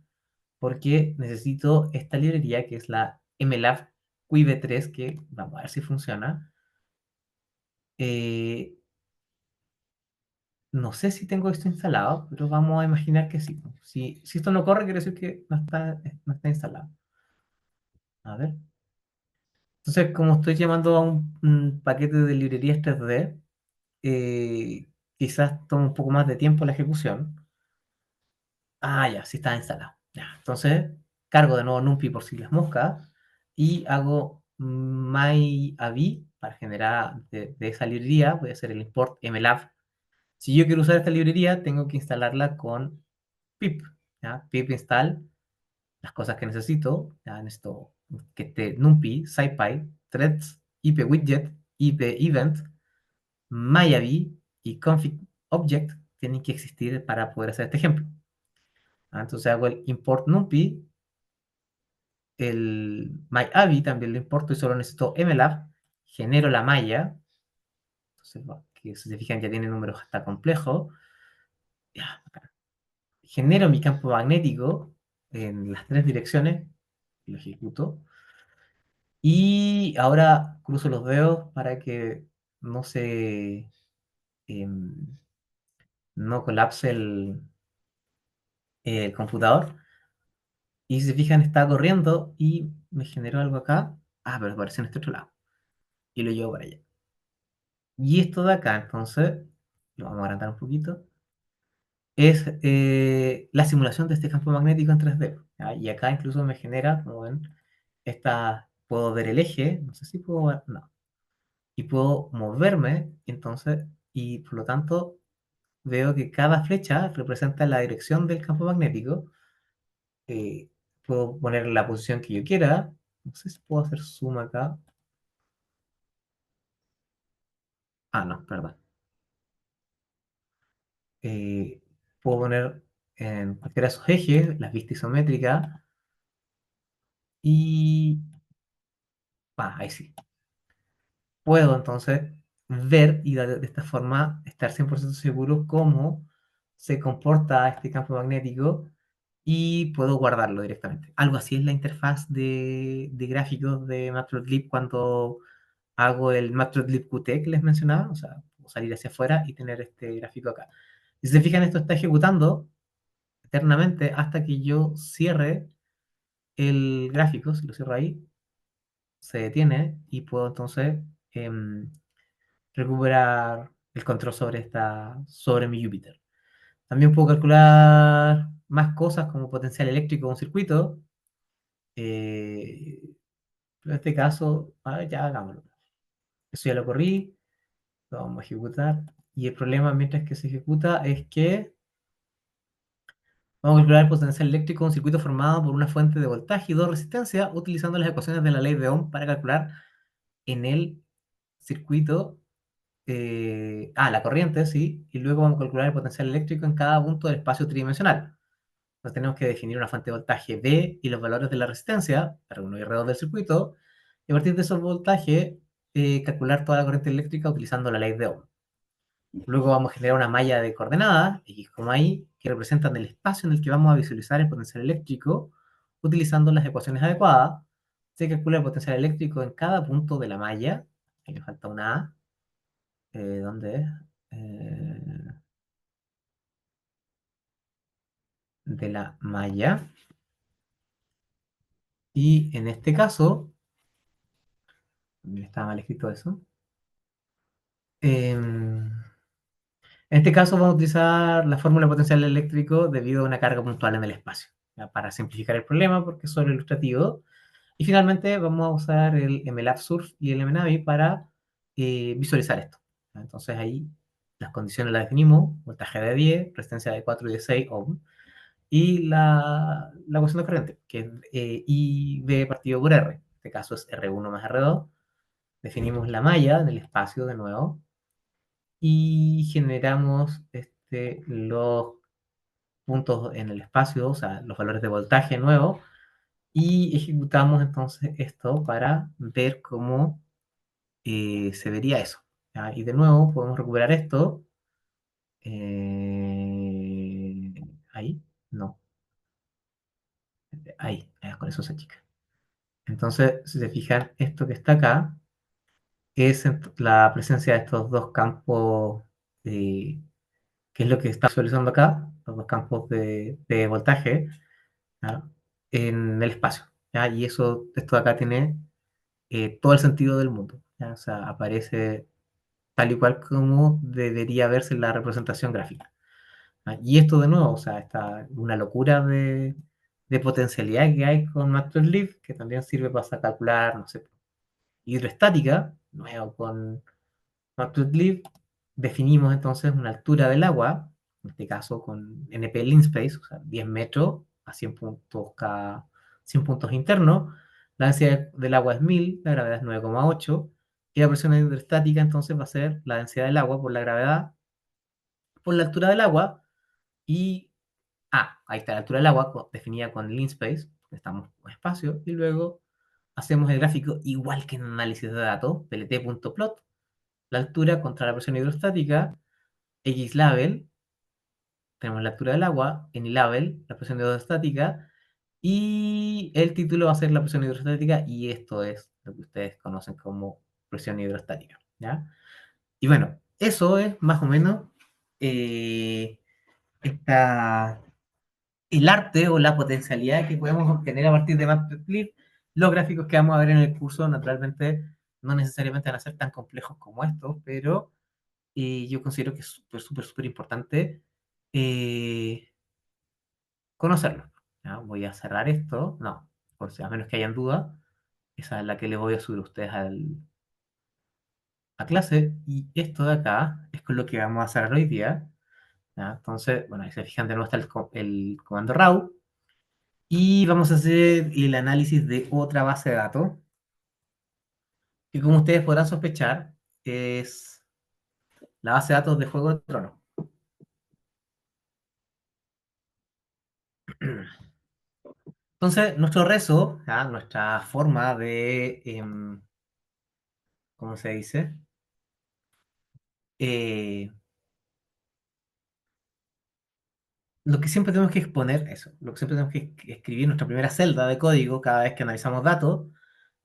porque necesito esta librería que es la MLab QIV3, que vamos a ver si funciona. Eh, No sé si tengo esto instalado, pero vamos a imaginar que sí. Si esto no corre, quiere decir que no está instalado. A ver. Entonces, como estoy llamando a un paquete de librerías 3D, quizás tome un poco más de tiempo la ejecución. Ah, ya, sí está instalado. Ya, entonces, cargo de nuevo NumPy por si las moscas y hago myAvi para generar de esa librería. Voy a hacer el import mlab. Si yo quiero usar esta librería, tengo que instalarla con pip. ¿Ya? Pip install las cosas que necesito. ¿Ya? Necesito que esté NumPy, SciPy, Threads, IP IP Event, MyAvi y Config Object tienen que existir para poder hacer este ejemplo. Entonces hago el import NumPy, el MyAvi también lo importo y solo necesito mlab, genero la malla, entonces, que si se fijan ya tiene números hasta complejos. Ya, genero mi campo magnético en las tres direcciones, lo ejecuto, y ahora cruzo los dedos para que no se em, no colapse el computador. Y si se fijan, está corriendo y me generó algo acá. Ah, pero apareció en este otro lado. Y lo llevo para allá. Y esto de acá, entonces, lo vamos a agrandar un poquito, es la simulación de este campo magnético en 3D. ¿Ya? Y acá incluso me genera, como ven, puedo ver el eje, no sé si puedo ver, no. Y puedo moverme, entonces, y por lo tanto veo que cada flecha representa la dirección del campo magnético. eh, Puedo poner la posición que yo quiera. No sé si puedo hacer zoom acá. Ah, no, perdón. Eh, Puedo poner en cualquiera de esos ejes las vistas isométricas y... ahí sí. Puedo entonces ver y de esta forma estar 100% seguro cómo se comporta este campo magnético y puedo guardarlo directamente. Algo así es la interfaz de gráficos de Matplotlib cuando hago el Matplotlib Qt que les mencionaba, o sea, puedo salir hacia afuera y tener este gráfico acá. Y si se fijan, esto está ejecutando eternamente hasta que yo cierre el gráfico. Si lo cierro ahí, se detiene y puedo entonces recuperar el control sobre mi Júpiter. También puedo calcular más cosas como potencial eléctrico de un circuito. En este caso, ya hagámoslo. Eso ya lo corrí, lo vamos a ejecutar. Y el problema mientras que se ejecuta es que vamos a calcular el potencial eléctrico de un circuito formado por una fuente de voltaje y dos resistencias utilizando las ecuaciones de la ley de Ohm para calcular en el circuito la corriente, sí, y luego vamos a calcular el potencial eléctrico en cada punto del espacio tridimensional. Entonces tenemos que definir una fuente de voltaje V y los valores de la resistencia, R1 y R2 del circuito, y a partir de esos voltajes calcular toda la corriente eléctrica utilizando la ley de Ohm. Luego vamos a generar una malla de coordenadas, X, Y, que representan el espacio en el que vamos a visualizar el potencial eléctrico utilizando las ecuaciones adecuadas. Se calcula el potencial eléctrico en cada punto de la malla. Aquí me falta una A. ¿Dónde es? De la malla. Y en este caso, también estaba mal escrito eso. em, En este caso vamos a utilizar la fórmula de potencial eléctrico debido a una carga puntual en el espacio, ¿ya? Para simplificar el problema, porque es solo ilustrativo. Y finalmente vamos a usar el MLab Surf y el MNAVI para visualizar esto. ¿Ya? Entonces ahí las condiciones las definimos: voltaje de 10, resistencia de 4 y de 6 ohm, y la ecuación de corriente, que es I V partido por R. En este caso es R1 más R2. Definimos la malla del espacio de nuevo y generamos los puntos en el espacio, o sea, los valores de voltaje nuevos, y ejecutamos entonces esto para ver cómo se vería eso. ¿Ya? Y de nuevo podemos recuperar esto. Ahí, no, ahí, con eso se achica. Entonces, si se fijan, esto que está acá es la presencia de estos dos campos, que es lo que está visualizando acá, los dos campos de voltaje, ¿ya? En el espacio. ¿Ya? Y eso, esto de acá tiene todo el sentido del mundo. ¿Ya? O sea, aparece tal y cual como debería verse en la representación gráfica. ¿Ya? Y esto de nuevo, o sea, está una locura de potencialidad que hay con Matplotlib, que también sirve para calcular, no sé, hidroestática, nuevo con Matplotlib. Definimos entonces una altura del agua, en este caso con NP Linspace, o sea, 10 metros a 100 puntos, cada 100 puntos internos. La densidad del agua es 1000, la gravedad es 9,8, y la presión hidrostática entonces va a ser la densidad del agua por la gravedad por la altura del agua. Y ahí está la altura del agua definida con Linspace, estamos en espacio, y luego hacemos el gráfico igual que en análisis de datos, plt.plot, la altura contra la presión hidrostática, X label, tenemos la altura del agua, N label, la presión hidrostática, y el título va a ser la presión hidrostática, y esto es lo que ustedes conocen como presión hidrostática, ¿ya? Y bueno, eso es más o menos eh, esta, el arte o la potencialidad que podemos obtener a partir de Matplotlib. Los gráficos que vamos a ver en el curso, naturalmente, no necesariamente van a ser tan complejos como estos, pero yo considero que es súper, súper, súper importante eh, conocerlo. ¿Ya? Voy a cerrar esto, no, por si a menos que hayan dudas, esa es la que le voy a subir a ustedes a clase, y esto de acá es con lo que vamos a hacer hoy día. ¿Ya? Entonces, bueno, ahí se fijan, de nuevo está el comando raw, y vamos a hacer el análisis de otra base de datos, que como ustedes podrán sospechar, es la base de datos de Juego de Tronos. Entonces, nuestro rezo, ¿ya? Nuestra forma de, ¿cómo se dice? Eh, lo que siempre tenemos que exponer, eso, lo que siempre tenemos que escribir, nuestra primera celda de código cada vez que analizamos datos,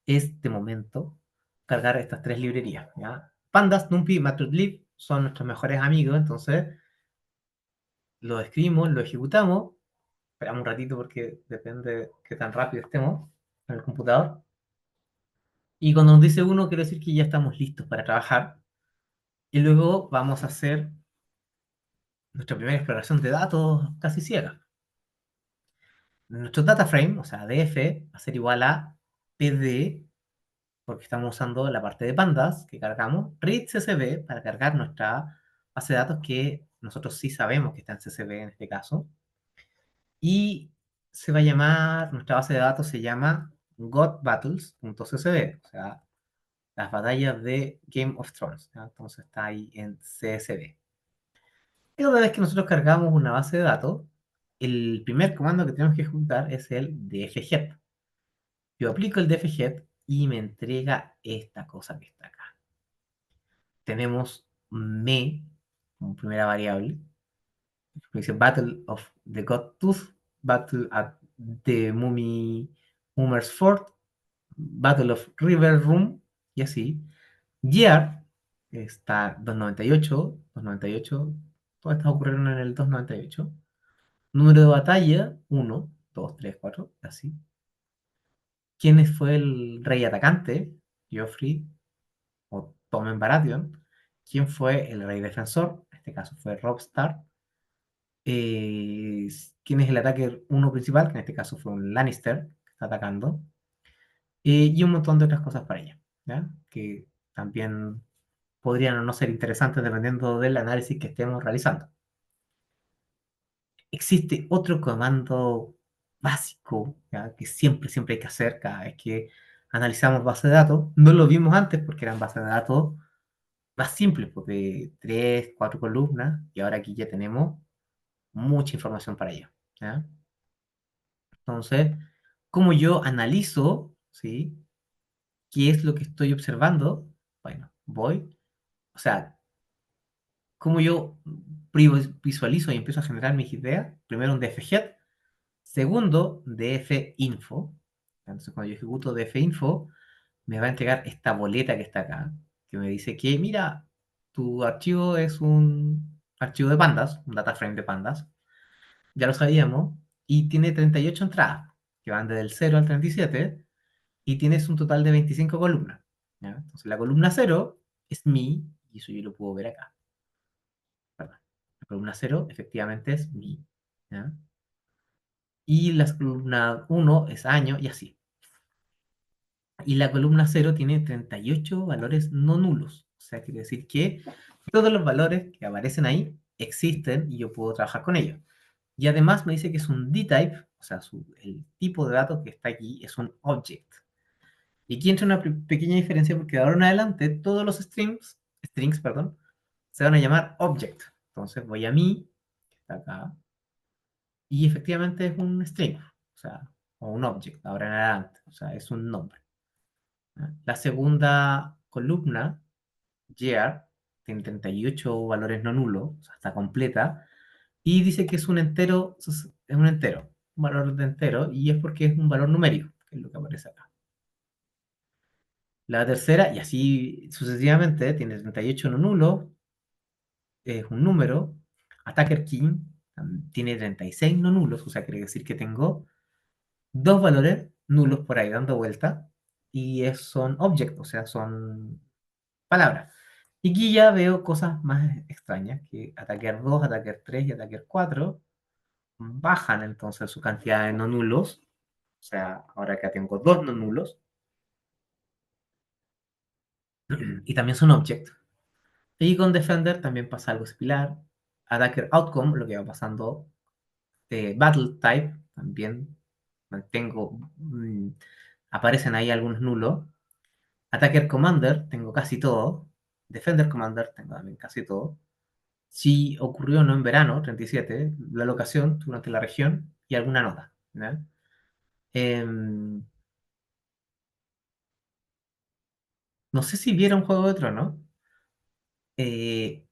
es de momento cargar estas tres librerías, ¿ya? Pandas, NumPy, Matplotlib son nuestros mejores amigos, entonces lo escribimos, lo ejecutamos, esperamos un ratito porque depende de qué tan rápido estemos en el computador, y cuando nos dice uno quiere decir que ya estamos listos para trabajar, y luego vamos a hacer nuestra primera exploración de datos casi ciega. Nuestro data frame, o sea, DF, va a ser igual a PD, porque estamos usando la parte de pandas que cargamos, read CSV para cargar nuestra base de datos, que nosotros sí sabemos que está en CSV en este caso, y se va a llamar, nuestra base de datos se llama godbattles.csv, o sea, las batallas de Game of Thrones, ¿ya? Entonces está ahí en CSV. Y una vez que nosotros cargamos una base de datos, el primer comando que tenemos que ejecutar es el dfget. Yo aplico el dfget y me entrega esta cosa que está acá. Tenemos me como primera variable. Dice Battle of the God Tooth, Battle at the Mummer's Fort, Battle of River Room, y así. Year está 298, 298, todas estas ocurrieron en el 298. Número de batalla, 1, 2, 3, 4, así. ¿Quién fue el rey atacante? Joffrey o Tommen Baratheon. ¿Quién fue el rey defensor? este caso fue Robstar, quién es el ataque uno principal, que en este caso fue un Lannister que está atacando, y un montón de otras cosas para ella, ¿ya? Que también podrían o no ser interesantes dependiendo del análisis que estemos realizando. Existe otro comando básico, ¿ya? Que siempre hay que hacer cada vez que analizamos bases de datos. No lo vimos antes porque eran bases de datos más simples, pues de 3, 4 columnas, y ahora aquí ya tenemos mucha información para ello, ¿ya? Entonces, ¿cómo yo analizo, ¿sí? ¿Qué es lo que estoy observando? Bueno, o sea, ¿cómo yo visualizo y empiezo a generar mis ideas? Primero un dfget, segundo dfinfo. Entonces, cuando yo ejecuto dfinfo, me va a entregar esta boleta que está acá, que me dice que, mira, tu archivo es un archivo de pandas, un data frame de pandas, ya lo sabíamos, y tiene 38 entradas, que van desde el 0 al 37, y tienes un total de 25 columnas, ¿ya? Entonces, la columna 0 es mi, y eso yo lo puedo ver acá, ¿verdad? La columna 0 efectivamente es mi, ¿ya? Y la columna 1 es año, y así. Y la columna 0 tiene 38 valores no nulos. O sea, quiere decir que todos los valores que aparecen ahí existen y yo puedo trabajar con ellos. Y además me dice que es un D-type, o sea, el tipo de datos que está aquí es un object. Y aquí entra una pequeña diferencia porque de ahora en adelante todos los strings, perdón, se van a llamar object. Entonces voy a mi, que está acá, y efectivamente es un string, o sea, o un object, ahora en adelante, o sea, es un nombre. ¿Ya? La segunda columna, year, tiene 38 valores no nulos, o sea, está completa, y dice que es un entero, un valor de entero, y es porque es un valor numérico, que es lo que aparece acá. La tercera, y así sucesivamente, tiene 38 no nulos, es un número. Attacker King tiene 36 no nulos, o sea, quiere decir que tengo dos valores nulos por ahí dando vuelta, y son objects, o sea, son palabras. Y aquí ya veo cosas más extrañas, que Attacker 2, Attacker 3 y Attacker 4 bajan entonces su cantidad de no nulos, o sea, ahora que tengo dos no nulos, y también son objects. Y con Defender también pasa algo similar. Attacker Outcome, lo que va pasando. Battle Type, también mantengo. Aparecen ahí algunos nulos. Attacker Commander, tengo casi todo. Defender Commander, tengo también casi todo. Si ocurrió no en verano, 37, la locación durante la región y alguna nota. ¿Ya? Em, no sé si vieron Juego de Tronos, eh,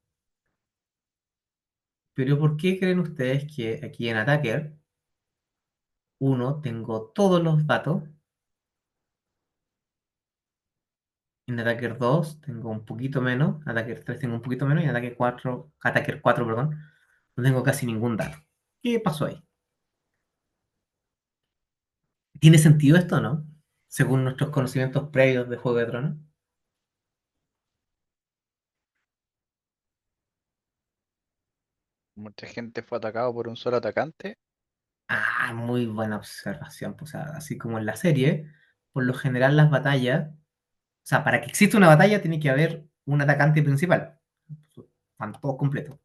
pero ¿por qué creen ustedes que aquí en Attacker, uno, tengo todos los datos? En Attacker 2 tengo un poquito menos, Attacker 3 tengo un poquito menos y en Attacker 4, perdón, no tengo casi ningún dato. ¿Qué pasó ahí? ¿Tiene sentido esto o no? Según nuestros conocimientos previos de Juego de Tronos. Mucha gente fue atacado por un solo atacante. Ah, muy buena observación. Pues, o sea, así como en la serie, por lo general las batallas, o sea, para que exista una batalla tiene que haber un atacante principal. Están todos completos.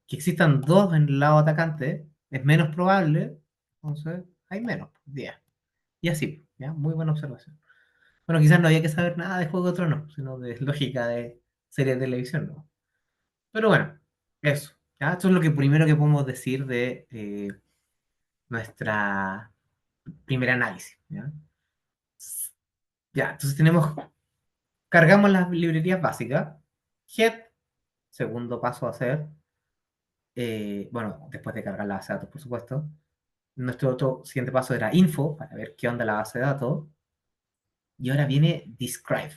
Que existan dos en el lado atacante es menos probable, entonces hay menos, 10. Y así, ¿ya? Muy buena observación. Bueno, quizás no había que saber nada de Juego de Tronos, sino de lógica de series de televisión, ¿no? Pero bueno, eso. ¿Ya? Esto es lo que primero que podemos decir de nuestra primer análisis. ¿Ya? Ya, entonces cargamos las librerías básicas. Head, segundo paso a hacer, bueno, después de cargar la base de datos, por supuesto. Nuestro otro siguiente paso era info, para ver qué onda la base de datos. Y ahora viene describe.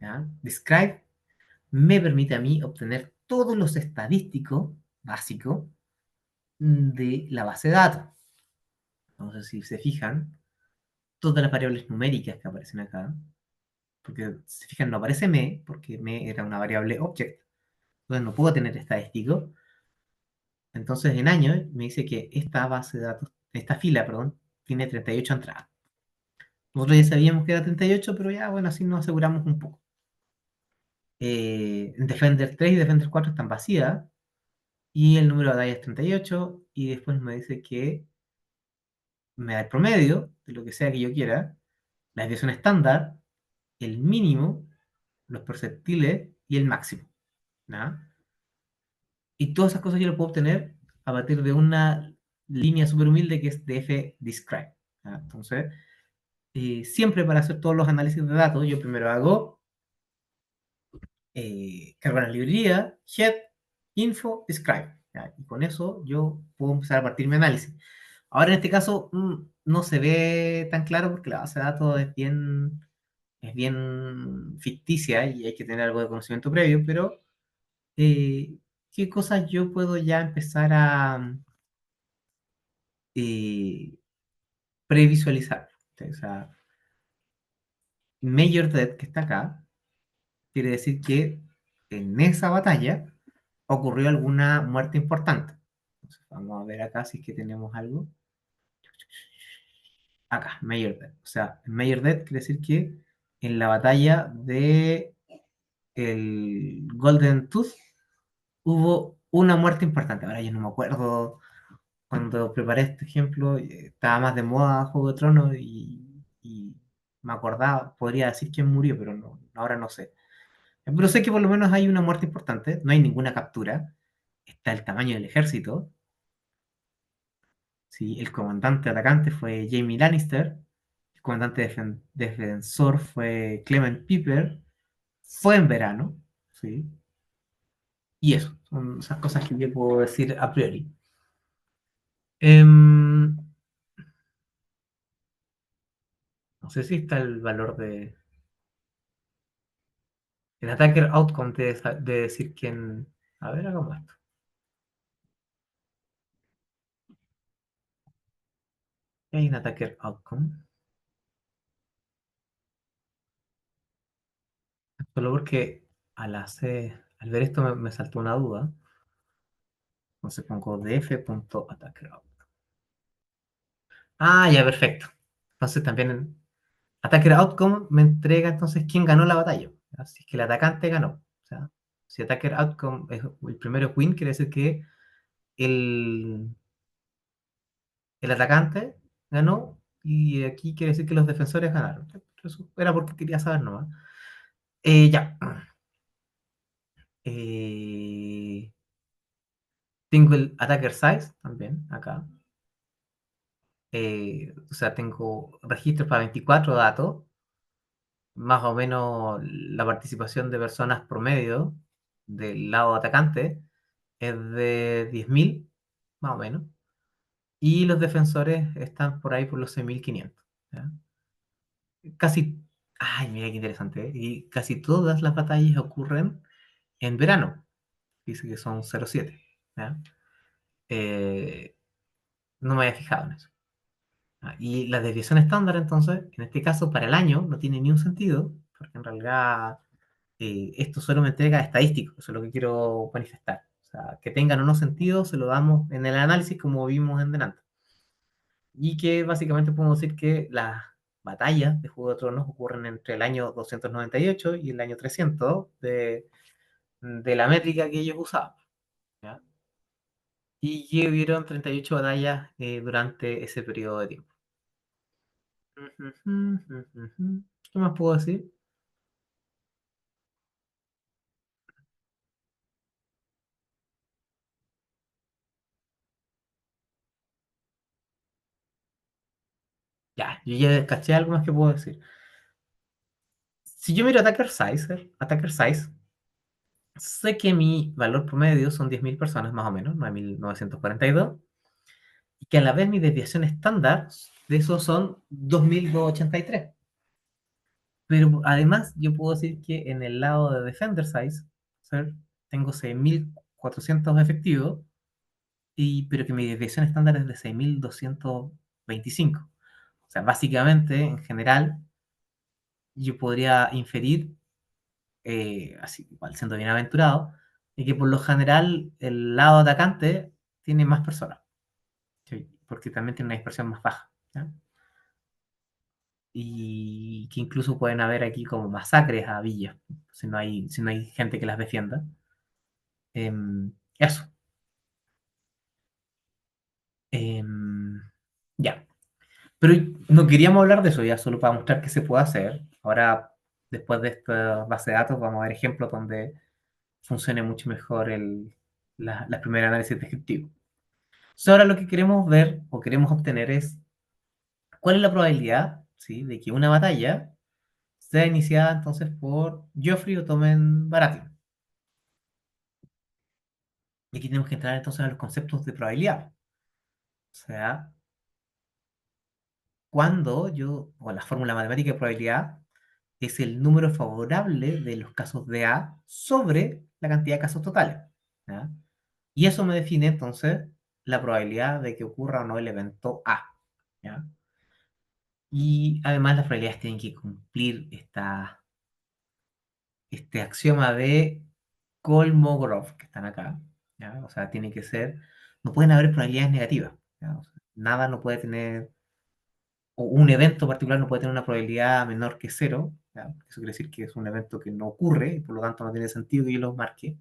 ¿Ya? Describe me permite a mí obtener todos los estadísticos básicos de la base de datos. Entonces, si se fijan, todas las variables numéricas que aparecen acá, porque si se fijan, no aparece me, porque me era una variable object. entonces no puedo tener estadístico. Entonces en años me dice que esta base de datos, esta fila, perdón, tiene 38 entradas. Nosotros ya sabíamos que era 38, pero ya, bueno, así nos aseguramos un poco. Defender 3 y Defender 4 están vacías, y el número de batallas es 38, y después me dice que me da el promedio de lo que sea que yo quiera, la desviación estándar, el mínimo, los perceptiles y el máximo. ¿No? Y todas esas cosas yo las puedo obtener a partir de una línea súper humilde que es df describe. ¿No? Entonces, siempre para hacer todos los análisis de datos, yo primero hago cargo la librería, head, info, describe. ¿Ya? Y con eso yo puedo empezar a partir mi análisis. Ahora en este caso no se ve tan claro porque la base de datos es bien ficticia y hay que tener algo de conocimiento previo, pero ¿qué cosas yo puedo ya empezar a eh, previsualizar? O sea, Major Death, que está acá, quiere decir que en esa batalla ocurrió alguna muerte importante. Entonces, vamos a ver acá si es que tenemos algo. Acá, Major Death. O sea, Major Death quiere decir que en la batalla de el Golden Tooth hubo una muerte importante. Ahora yo no me acuerdo cuando preparé este ejemplo, estaba más de moda Juego de Tronos y me acordaba, podría decir quién murió, pero no, ahora no sé. Pero sé que por lo menos hay una muerte importante, no hay ninguna captura, está el tamaño del ejército, ¿sí? El comandante atacante fue Jaime Lannister, el comandante defensor fue Clement Piper, fue en verano, ¿sí? Y eso, son esas cosas que yo puedo decir a priori. No sé si está el valor de... El attacker outcome de decir quién... A ver, hagamos esto. Hay un attacker outcome. Solo porque al ver esto me saltó una duda. Entonces pongo df.attacker outcome. Ah, ya, perfecto. Entonces también attacker outcome me entrega entonces quién ganó la batalla. Así es que el atacante ganó. O sea, si attacker outcome es el primero win, quiere decir que el, el atacante ganó y aquí quiere decir que los defensores ganaron. Eso era porque quería saber nomás. Ya. Eh, tengo el attacker size también acá. O sea, tengo registros para 24 datos, más o menos la participación de personas promedio del lado atacante es de 10.000, más o menos, y los defensores están por ahí por los 6.500. ¿Ya? Casi, ay, mira qué interesante, ¿eh? Y casi todas las batallas ocurren en verano, dice que son 0,7. ¿Ya? Eh, no me había fijado en eso. Y la desviación estándar, entonces, en este caso, para el año, no tiene ni un sentido, porque en realidad esto solo me entrega estadístico, eso es lo que quiero manifestar. O sea, que tengan o no sentido, se lo damos en el análisis como vimos en delante. Y que básicamente podemos decir que las batallas de Juego de Tronos ocurren entre el año 298 y el año 300 de la métrica que ellos usaban. ¿Ya? Y que hubieron 38 batallas durante ese periodo de tiempo. ¿Qué más puedo decir? Ya, yo ya caché algo más que puedo decir. Si yo miro Attacker Size, sé que mi valor promedio son 10.000 personas más o menos, 9.942, y que a la vez mi desviación estándar de eso son 2.283. Pero además yo puedo decir que en el lado de Defender Size, ¿sí? Tengo 6.400 efectivos, pero que mi desviación estándar es de 6.225. O sea, básicamente, en general, yo podría inferir, así igual siendo bien aventurado, y que por lo general el lado atacante tiene más personas, ¿sí? Porque también tiene una dispersión más baja, ¿ya? Y que incluso pueden haber aquí como masacres a villas, si no hay gente que las defienda. Eso. Em, ya. Pero no queríamos hablar de eso ya, solo para mostrar qué se puede hacer. Ahora, después de esta base de datos, vamos a ver ejemplos donde funcione mucho mejor la primera análisis descriptivo. Entonces, ahora lo que queremos ver o queremos obtener es cuál es la probabilidad, ¿sí?, de que una batalla sea iniciada entonces por Joffrey o Tommen Baratheon. Y aquí tenemos que entrar entonces a los conceptos de probabilidad. O sea, cuando o la fórmula matemática de probabilidad es el número favorable de los casos de A sobre la cantidad de casos totales, ¿ya? Y eso me define entonces la probabilidad de que ocurra o no el evento A, ¿ya? Y además las probabilidades tienen que cumplir este axioma de Kolmogorov que están acá, ¿ya? O sea, tiene que ser, no pueden haber probabilidades negativas, ¿ya? O sea, nada no puede tener, o un evento particular no puede tener una probabilidad menor que cero, ¿ya? Eso quiere decir que es un evento que no ocurre y por lo tanto no tiene sentido que yo lo marque.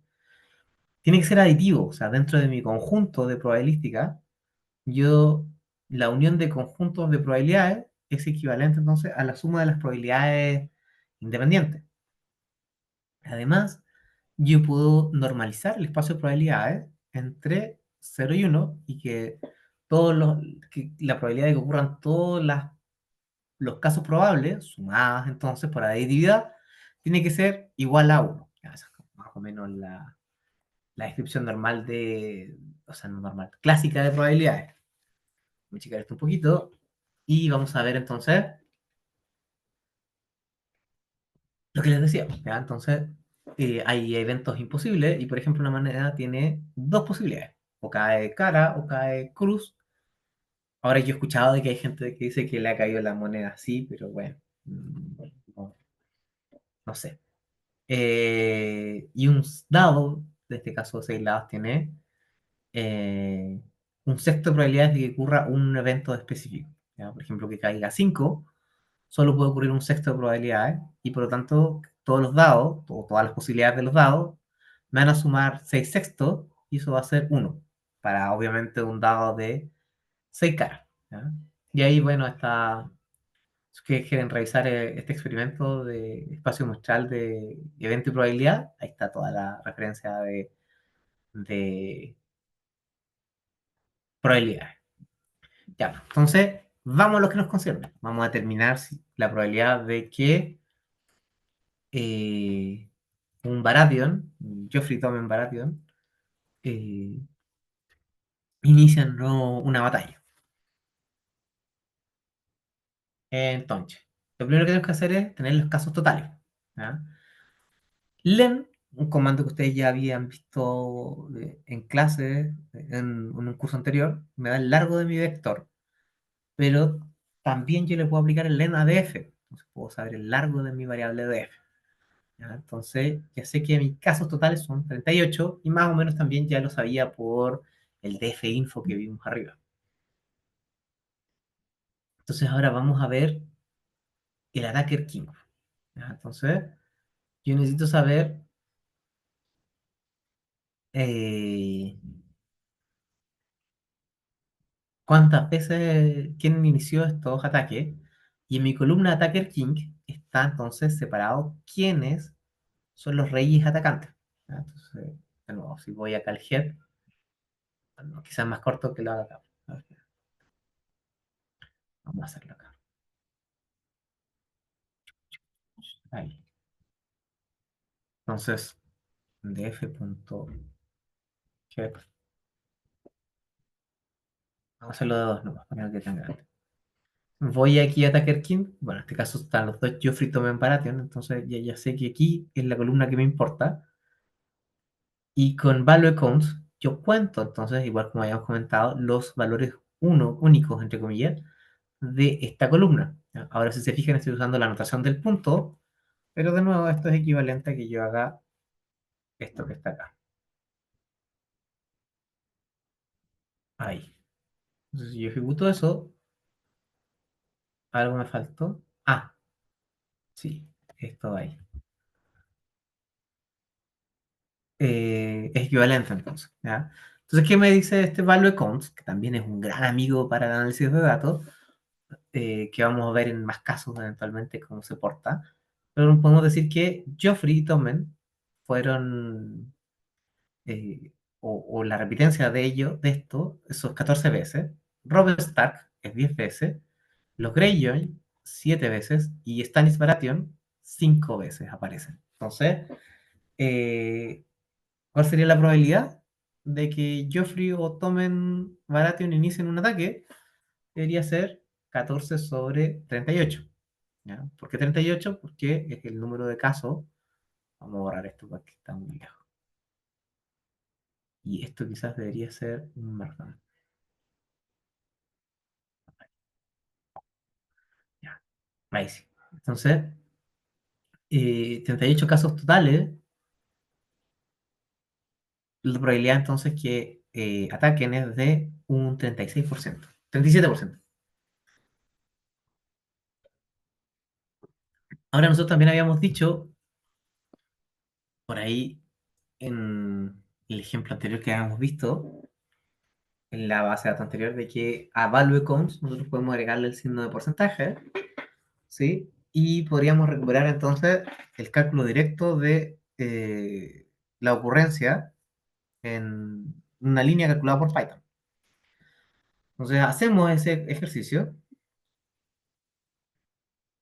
Tiene que ser aditivo, o sea, dentro de mi conjunto de probabilística, yo, la unión de conjuntos de probabilidades es equivalente entonces a la suma de las probabilidades independientes. Además, yo puedo normalizar el espacio de probabilidades entre 0 y 1 y que la probabilidad de que ocurran todos los casos probables, sumadas entonces por aditividad, tiene que ser igual a 1. Esa es más o menos la descripción normal o sea, no normal, clásica de probabilidades. Voy a checar esto un poquito y vamos a ver entonces lo que les decía, ¿ya? Entonces, hay eventos imposibles y, por ejemplo, una moneda tiene dos posibilidades. O cae cara o cae cruz. Ahora yo he escuchado de que hay gente que dice que le ha caído la moneda así, pero bueno, no, no sé. Y un dado, en este caso 6 lados, tiene eh, un sexto de probabilidades de que ocurra un evento específico, ¿ya? Por ejemplo, que caiga 5 solo puede ocurrir un sexto de probabilidades y por lo tanto todos los dados, o todas las posibilidades de los dados, me van a sumar 6 sextos y eso va a ser 1 para obviamente un dado de 6 caras, ¿ya? Y ahí, bueno, está, si ustedes quieren revisar este experimento de espacio muestral de evento y probabilidad, ahí está toda la referencia de probabilidades. Ya, entonces, vamos a lo que nos concierne. Vamos a determinar la probabilidad de que eh, un Baratheon, Joffrey Tommen Baratheon, eh, inician una batalla. Entonces, lo primero que tenemos que hacer es tener los casos totales, ¿ya? Len, un comando que ustedes ya habían visto en clase, en un curso anterior, me da el largo de mi vector, pero también yo le puedo aplicar el len a df, entonces puedo saber el largo de mi variable df. ¿Ya? Entonces, ya sé que mis casos totales son 38 y más o menos también ya lo sabía por el df info que vimos arriba. Entonces, ahora vamos a ver el Attacker King. ¿Ya? Entonces, yo necesito saber eh, cuántas veces, quién inició estos ataques. Y en mi columna Attacker King está entonces separado quiénes son los reyes atacantes. ¿Ya? Entonces, de nuevo, si voy acá al head, bueno, quizás más corto que lo haga acá. A ver, vamos a hacerlo acá. Ahí. Entonces, df.head. Vamos a hacerlo de dos nomás, para que tenga grande. Voy aquí a Attacker King. Bueno, en este caso están los dos Joffrey Tommen Baratheon. Entonces ya sé que aquí es la columna que me importa. Y con Value Counts yo cuento, entonces, igual como habíamos comentado, los valores únicos, entre comillas, de esta columna. ¿Ya? Ahora, si se fijan, estoy usando la anotación del punto, pero de nuevo esto es equivalente a que yo haga esto que está acá. ahí. Entonces, si yo ejecuto eso, algo me faltó. Ah, sí, esto ahí. Es equivalente entonces, ¿ya? Entonces, ¿qué me dice este value count? Que también es un gran amigo para el análisis de datos, que vamos a ver en más casos eventualmente cómo se porta. Pero podemos decir que Geoffrey y Tommen fueron, o la repitencia de ello, de esto, esos 14 veces. Robert Stark es 10 veces. Los Greyjoy 7 veces. Y Stannis Baratheon 5 veces aparecen. Entonces, eh, ¿cuál sería la probabilidad de que Joffrey o Tommen Baratheon inicien un ataque? Debería ser 14 sobre 38. ¿Ya? ¿Por qué 38? Porque es el número de casos. Vamos a borrar esto porque está muy lejos. Y esto quizás debería ser un marcador. Ya, ahí sí. Entonces, 38 casos totales. La probabilidad entonces que ataquen es de un 36%. 37%. Ahora nosotros también habíamos dicho por ahí en el ejemplo anterior que habíamos visto, en la base de datos anterior, de que a value counts nosotros podemos agregarle el signo de porcentaje, ¿sí? Y podríamos recuperar entonces el cálculo directo de la ocurrencia en una línea calculada por Python. Entonces hacemos ese ejercicio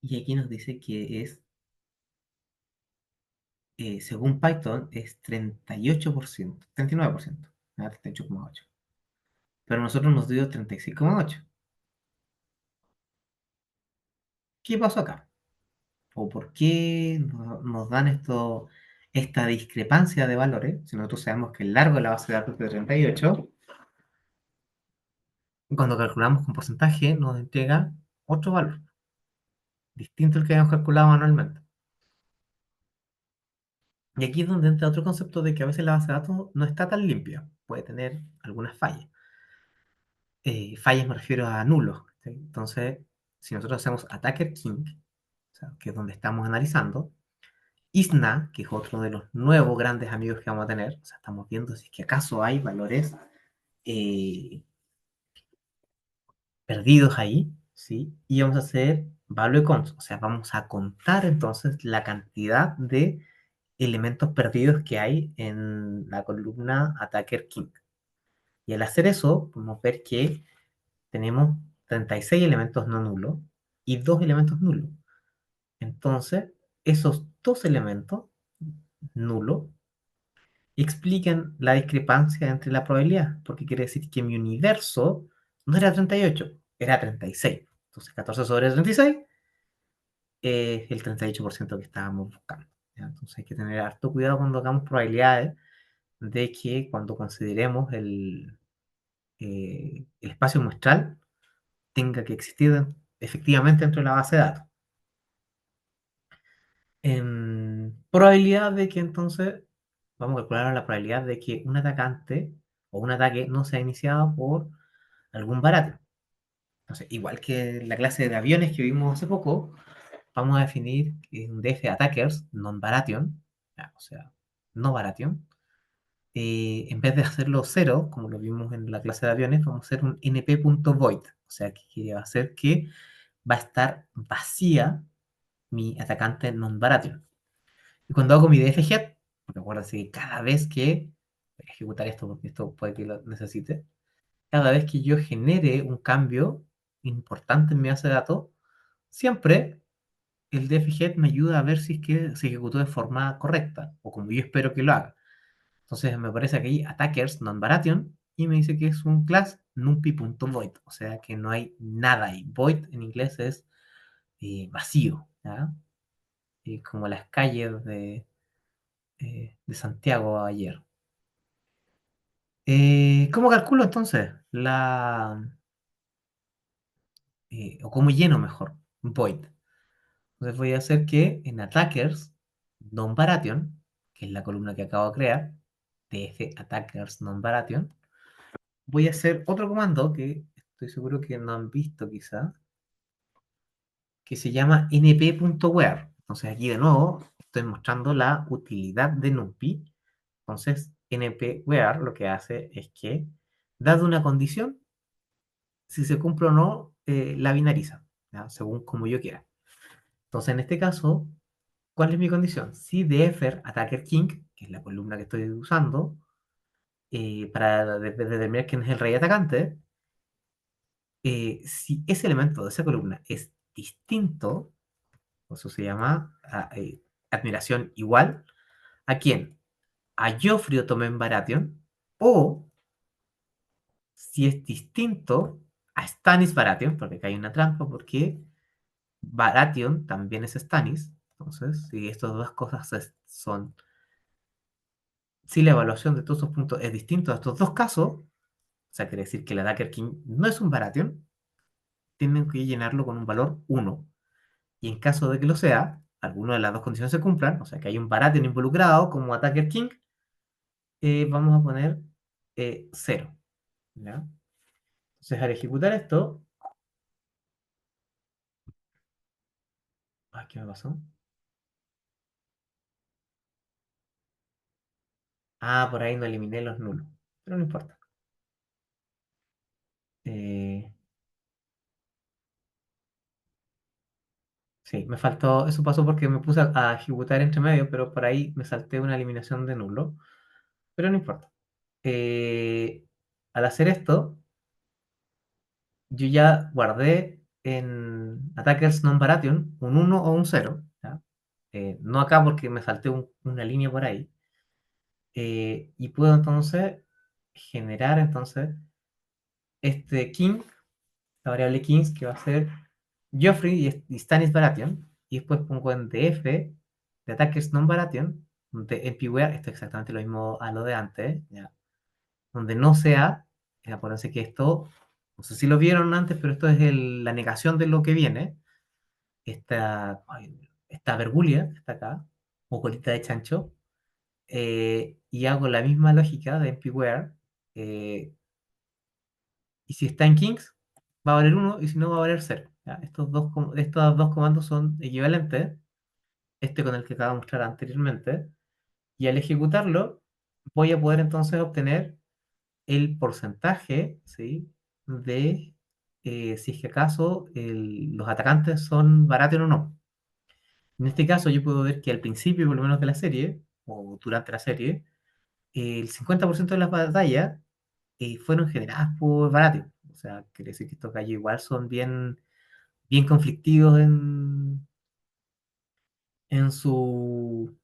y aquí nos dice que es, según Python, es 38%, 39%, 38,8%. Pero a nosotros nos dio 36,8%. ¿Qué pasó acá? ¿O por qué nos dan esta discrepancia de valores? Si nosotros sabemos que el largo de la base de datos es de 38, cuando calculamos con porcentaje nos entrega otro valor, distinto al que habíamos calculado manualmente. Y aquí es donde entra otro concepto de que a veces la base de datos no está tan limpia, puede tener algunas fallas. Fallas me refiero a nulos, ¿sí? Entonces, si nosotros hacemos attacker king, o sea, que es donde estamos analizando, ISNA, que es otro de los nuevos grandes amigos que vamos a tener, o sea, estamos viendo si es que acaso hay valores eh, perdidos ahí, ¿sí? Y vamos a hacer value counts, o sea, vamos a contar entonces la cantidad de elementos perdidos que hay en la columna Attacker King. Y al hacer eso, podemos ver que tenemos 36 elementos no nulos y 2 elementos nulos. Entonces, esos dos elementos nulos explican la discrepancia entre la probabilidad, porque quiere decir que mi universo no era 38, era 36. Entonces, 14 sobre 36 es el 38% que estábamos buscando, ¿ya? Entonces, hay que tener harto cuidado cuando hagamos probabilidades de que cuando consideremos el espacio muestral tenga que existir efectivamente dentro de la base de datos. Probabilidad de que entonces, vamos a calcular la probabilidad de que un atacante o un ataque no sea iniciado por algún barato. Entonces, igual que la clase de aviones que vimos hace poco, vamos a definir un DF attackers non-baration, o sea, no baration. En vez de hacerlo cero, como lo vimos en la clase de aviones, vamos a hacer un np.void, o sea, que quiere hacer que va a estar vacía mi atacante non-baration. Y cuando hago mi dfget, porque acuérdense que cada vez que voy a ejecutar esto, porque esto puede que lo necesite, cada vez que yo genere un cambio importante en mi base de datos, siempre el dfget me ayuda a ver si es que se ejecutó de forma correcta, o como yo espero que lo haga. Entonces me parece que hay attackers non-baration y me dice que es un class numpy.void, o sea que no hay nada ahí. Void en inglés es vacío, ¿ya? Como las calles de Santiago ayer. ¿Cómo calculo entonces o cómo lleno mejor void? Entonces voy a hacer que en attackers non-baration, que es la columna que acabo de crear, tf attackers non-baration, voy a hacer otro comando que estoy seguro que no han visto quizá, que se llama np.where. Entonces aquí de nuevo estoy mostrando la utilidad de NumPy. Entonces np.where lo que hace es que, dado una condición, si se cumple o no, la binariza, ¿ya? Según como yo quiera. Entonces en este caso, ¿cuál es mi condición? Si defer attacker king, que es la columna que estoy usando, para determinar quién es el rey atacante, si ese elemento de esa columna es distinto, eso se llama admiración igual, ¿a quién? A Joffrey Otomen Baratheon, o si es distinto a Stannis Baratheon, porque acá hay una trampa, porque Baratheon también es Stannis. Entonces, si estas dos cosas son, si la evaluación de todos estos puntos es distinto a estos dos casos, o sea, quiere decir que el Attacker King no es un Baratheon, tienen que llenarlo con un valor 1. Y en caso de que lo sea, alguna de las dos condiciones se cumplan, o sea, que hay un Baratheon involucrado como Attacker King, vamos a poner 0. ¿Ya? Entonces, al ejecutar esto, ¿qué me pasó? Por ahí no eliminé los nulos, pero no importa. Eh, Sí, me faltó, eso pasó porque me puse a ejecutar entre medio, pero por ahí me salté una eliminación de nulo, pero no importa. Eh, Al hacer esto, yo ya guardé en Attackers Non-Baratheon un 1 o un 0, ¿ya? No acá porque me salté una línea por ahí. Y puedo entonces generar entonces este king, la variable kings que va a ser Joffrey y Stannis Baratheon, y después pongo en df de ataques non Baratheon, de NPWare, esto es exactamente lo mismo a lo de antes, ¿ya? Donde no sea, acuérdense que esto, no sé si lo vieron antes, pero esto es la negación de lo que viene, esta vergulia que está acá, o colita de chancho, y hago la misma lógica de NPWare, y si está en Kings, va a valer 1 y si no va a valer 0. ¿Ya? Estos dos comandos son equivalentes, este con el que acabo de mostrar anteriormente, y al ejecutarlo voy a poder entonces obtener el porcentaje, ¿sí? De si es que acaso los atacantes son Baratheon o no. En este caso yo puedo ver que al principio, por lo menos de la serie, o durante la serie, el 50% de las batallas fueron generadas por Baratheon. O sea, quiere decir que estos gallos igual son bien conflictivos en su,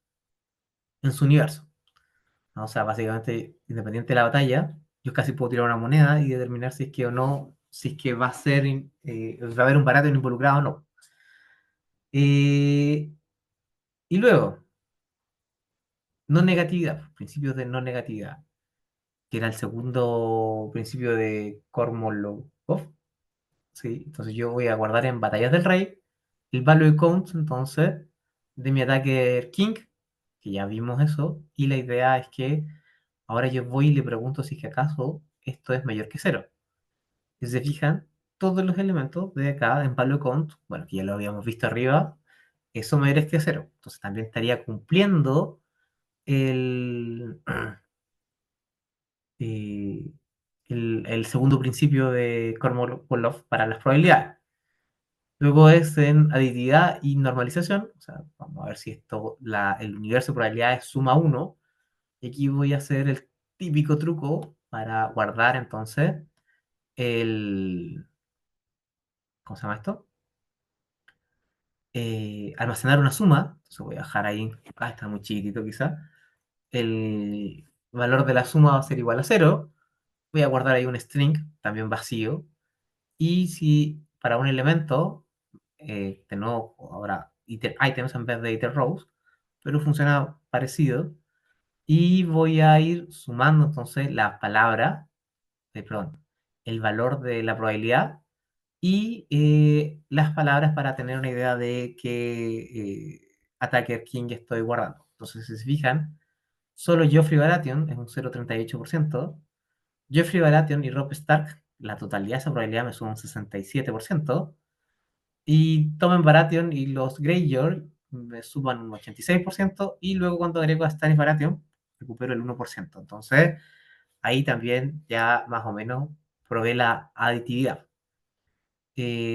en su universo, ¿no? O sea, básicamente, independiente de la batalla, yo casi puedo tirar una moneda y determinar si es que o no, si es que va a ser, va a haber un Baratheon involucrado o no. Eh, y luego, no negatividad, principios de no negatividad, que era el segundo principio de Kormolov. ¿Sí? Entonces yo voy a guardar en Batallas del Rey el value count, entonces, de mi ataque King, que ya vimos eso, y la idea es que ahora yo voy y le pregunto si es que acaso esto es mayor que 0. Si se fijan, todos los elementos de acá en value count, bueno, que ya lo habíamos visto arriba, eso mayor que 0. Entonces también estaría cumpliendo el, eh, el segundo principio de Kormolov para las probabilidades. Luego es en aditividad y normalización. O sea, vamos a ver si el universo de probabilidades suma 1. Y aquí voy a hacer el típico truco para guardar entonces ¿cómo se llama esto? Almacenar una suma. Entonces voy a dejar ahí, está muy chiquitito quizá. El valor de la suma va a ser igual a 0. Voy a guardar ahí un string, también vacío. Y si para un elemento, de nuevo, ahora items en vez de iter rows, pero funciona parecido. Y voy a ir sumando entonces la palabra, perdón, el valor de la probabilidad y las palabras para tener una idea de qué attacker king estoy guardando. Entonces, si se fijan, solo Joffrey Baratheon es un 0,38%, Joffrey Baratheon y Robb Stark, la totalidad de esa probabilidad me sube un 67%, y Tommen Baratheon y los Greyjoy me suban un 86%, y luego cuando agrego a Stannis Baratheon, recupero el 1%. Entonces, ahí también ya más o menos probé la aditividad.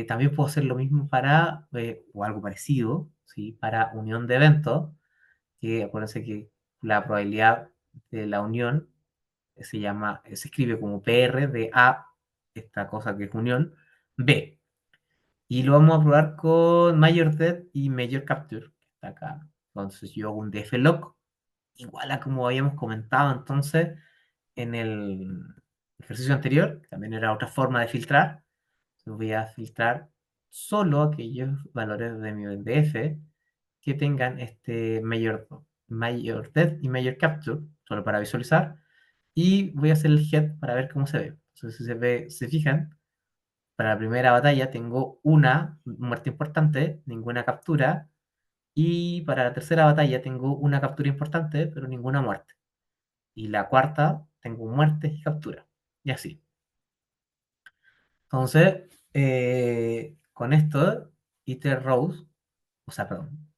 También puedo hacer lo mismo para, o algo parecido, ¿sí? Para unión de eventos, que acuérdense que la probabilidad de la unión se escribe como PR de A, esta cosa que es unión, B. Y lo vamos a probar con Major Death y Major Capture, que está acá. Entonces yo hago un dflock, igual a como habíamos comentado entonces en el ejercicio anterior, que también era otra forma de filtrar. Voy a filtrar solo aquellos valores de mi DF que tengan este Major Death y Major Capture, solo para visualizar. Y voy a hacer el head para ver cómo se ve. Entonces, si se fijan, para la primera batalla tengo una muerte importante, ninguna captura. Y para la tercera batalla tengo una captura importante, pero ninguna muerte. Y la cuarta tengo muertes y captura. Y así. Entonces, con esto, iter rows, o sea, perdón,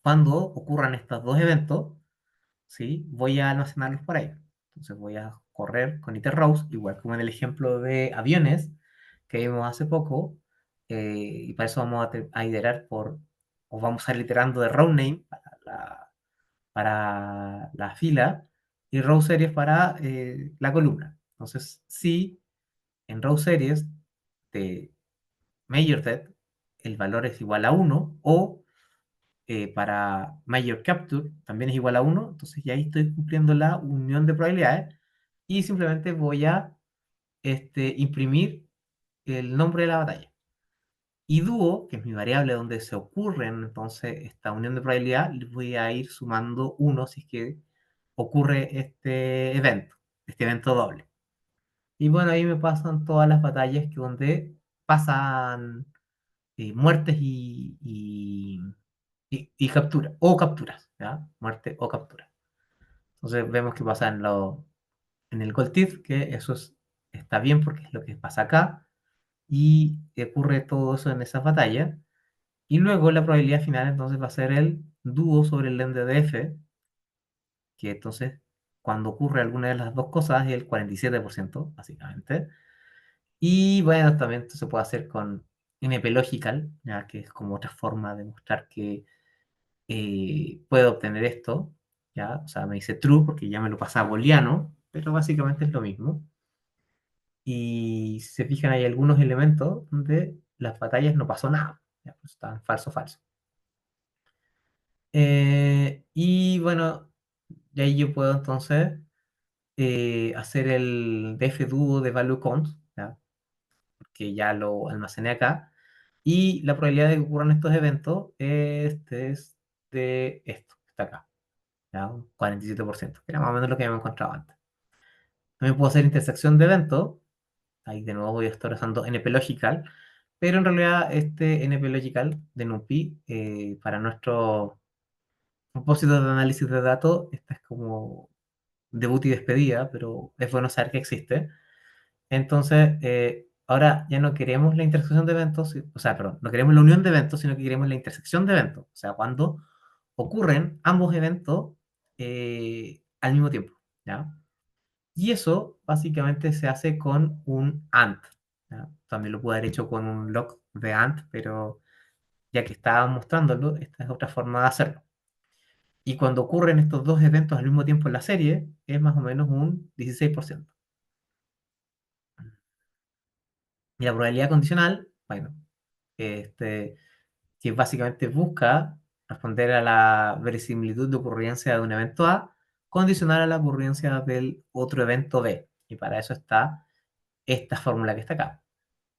cuando ocurran estos dos eventos, ¿sí? Voy a almacenarlos por ahí. Entonces voy a correr con iter rows, igual como en el ejemplo de aviones que vimos hace poco, y para eso vamos a iterar o vamos a ir iterando de row name para la fila y row series para la columna. Entonces, si en row series de Major Death el valor es igual a 1 o para Major Capture también es igual a 1, entonces ya ahí estoy cumpliendo la unión de probabilidades y simplemente voy a imprimir el nombre de la batalla. Y Duo, que es mi variable donde se ocurren entonces esta unión de probabilidad, les voy a ir sumando 1 si es que ocurre este evento doble. Y bueno, ahí me pasan todas las batallas que donde pasan muertes y captura, o capturas, ¿ya? Muerte o captura. Entonces vemos que pasa en el Gold Teeth, que está bien porque es lo que pasa acá, y ocurre todo eso en esas batallas. Y luego la probabilidad final entonces va a ser el dúo sobre el NDDF, que entonces cuando ocurre alguna de las dos cosas es el 47%, básicamente. Y bueno, también esto se puede hacer con NP Logical, ya que es como otra forma de mostrar que puedo obtener esto, ¿ya? O sea, me dice true porque ya me lo pasa a booleano, pero básicamente es lo mismo. Y si se fijan, hay algunos elementos donde las batallas no pasó nada, ¿ya? Pues están falso, falso. Y bueno, de ahí yo puedo entonces hacer el df de value count, ¿ya? Que ya lo almacené acá. Y la probabilidad de que ocurran estos eventos es de esto, que está acá. ¿Ya? Un 47%, que era más o menos lo que habíamos encontrado antes. También puedo hacer intersección de eventos. Ahí de nuevo voy a estar usando NP-Logical, pero en realidad este NP-Logical de NumPy, para nuestro propósito de análisis de datos, esta es como debut y despedida, pero es bueno saber que existe. Entonces, ahora ya no queremos la intersección de eventos, o sea, perdón, no queremos la unión de eventos, sino que queremos la intersección de eventos. O sea, cuando ocurren ambos eventos al mismo tiempo, ¿ya? Y eso básicamente se hace con un AND, ¿ya? También lo puedo haber hecho con un log de AND, pero ya que estaba mostrándolo, esta es otra forma de hacerlo. Y cuando ocurren estos dos eventos al mismo tiempo en la serie, es más o menos un 16%. Y la probabilidad condicional, bueno, este, que básicamente busca responder a la verisimilitud de ocurrencia de un evento A, condicional a la ocurrencia del otro evento B. Y para eso está esta fórmula que está acá.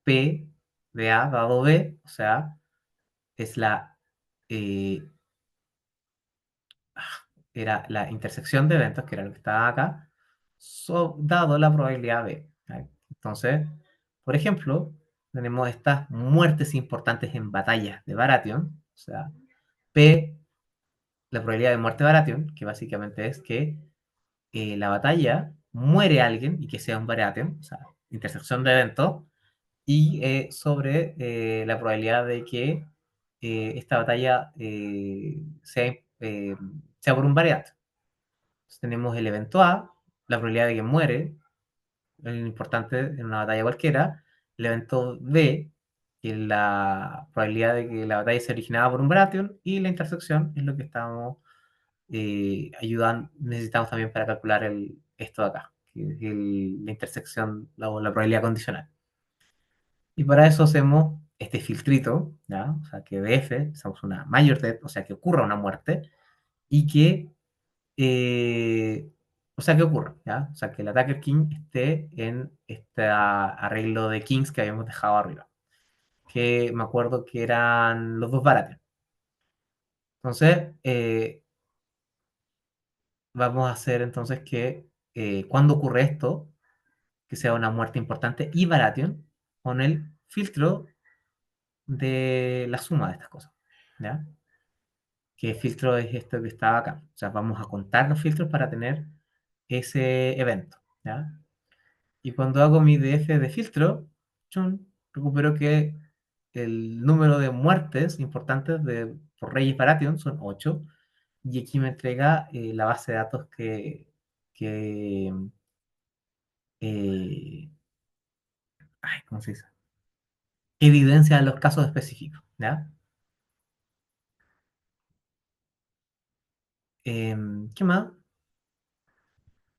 P de A dado B, o sea, es eh, era la intersección de eventos, que era lo que estaba acá, dado la probabilidad B. ¿Vale? Entonces, por ejemplo, tenemos estas muertes importantes en batallas de Baratheon, o sea, P, la probabilidad de muerte de Baratheon, que básicamente es que la batalla muere alguien y que sea un variation, o sea, intersección de eventos, y sobre la probabilidad de que esta batalla sea por un variante. Entonces, tenemos el evento A, la probabilidad de que muere, es importante en una batalla cualquiera. El evento B, que es la probabilidad de que la batalla sea originada por un variation, y la intersección es lo que estamos ayudando, necesitamos también para calcular esto de acá, que es la intersección, la probabilidad condicional. Y para eso hacemos este filtrito, ¿ya? O sea, que de F, hacemos una major death, o sea, que ocurra una muerte, y que, o sea, que ocurra, ¿ya? O sea, que el attacker king esté en este arreglo de kings que habíamos dejado arriba, que me acuerdo que eran los dos baratos. Entonces, vamos a hacer entonces que cuando ocurre esto, que sea una muerte importante y Baratheon, con el filtro de la suma de estas cosas, ¿ya? Que filtro es esto que está acá. O sea, vamos a contar los filtros para tener ese evento, ¿ya? Y cuando hago mi DF de filtro, chun, recupero que el número de muertes importantes por Reyes Baratheon son 8, y aquí me entrega la base de datos que eh, ay, ¿cómo se dice? Evidencia los casos específicos, ¿ya? ¿Qué más?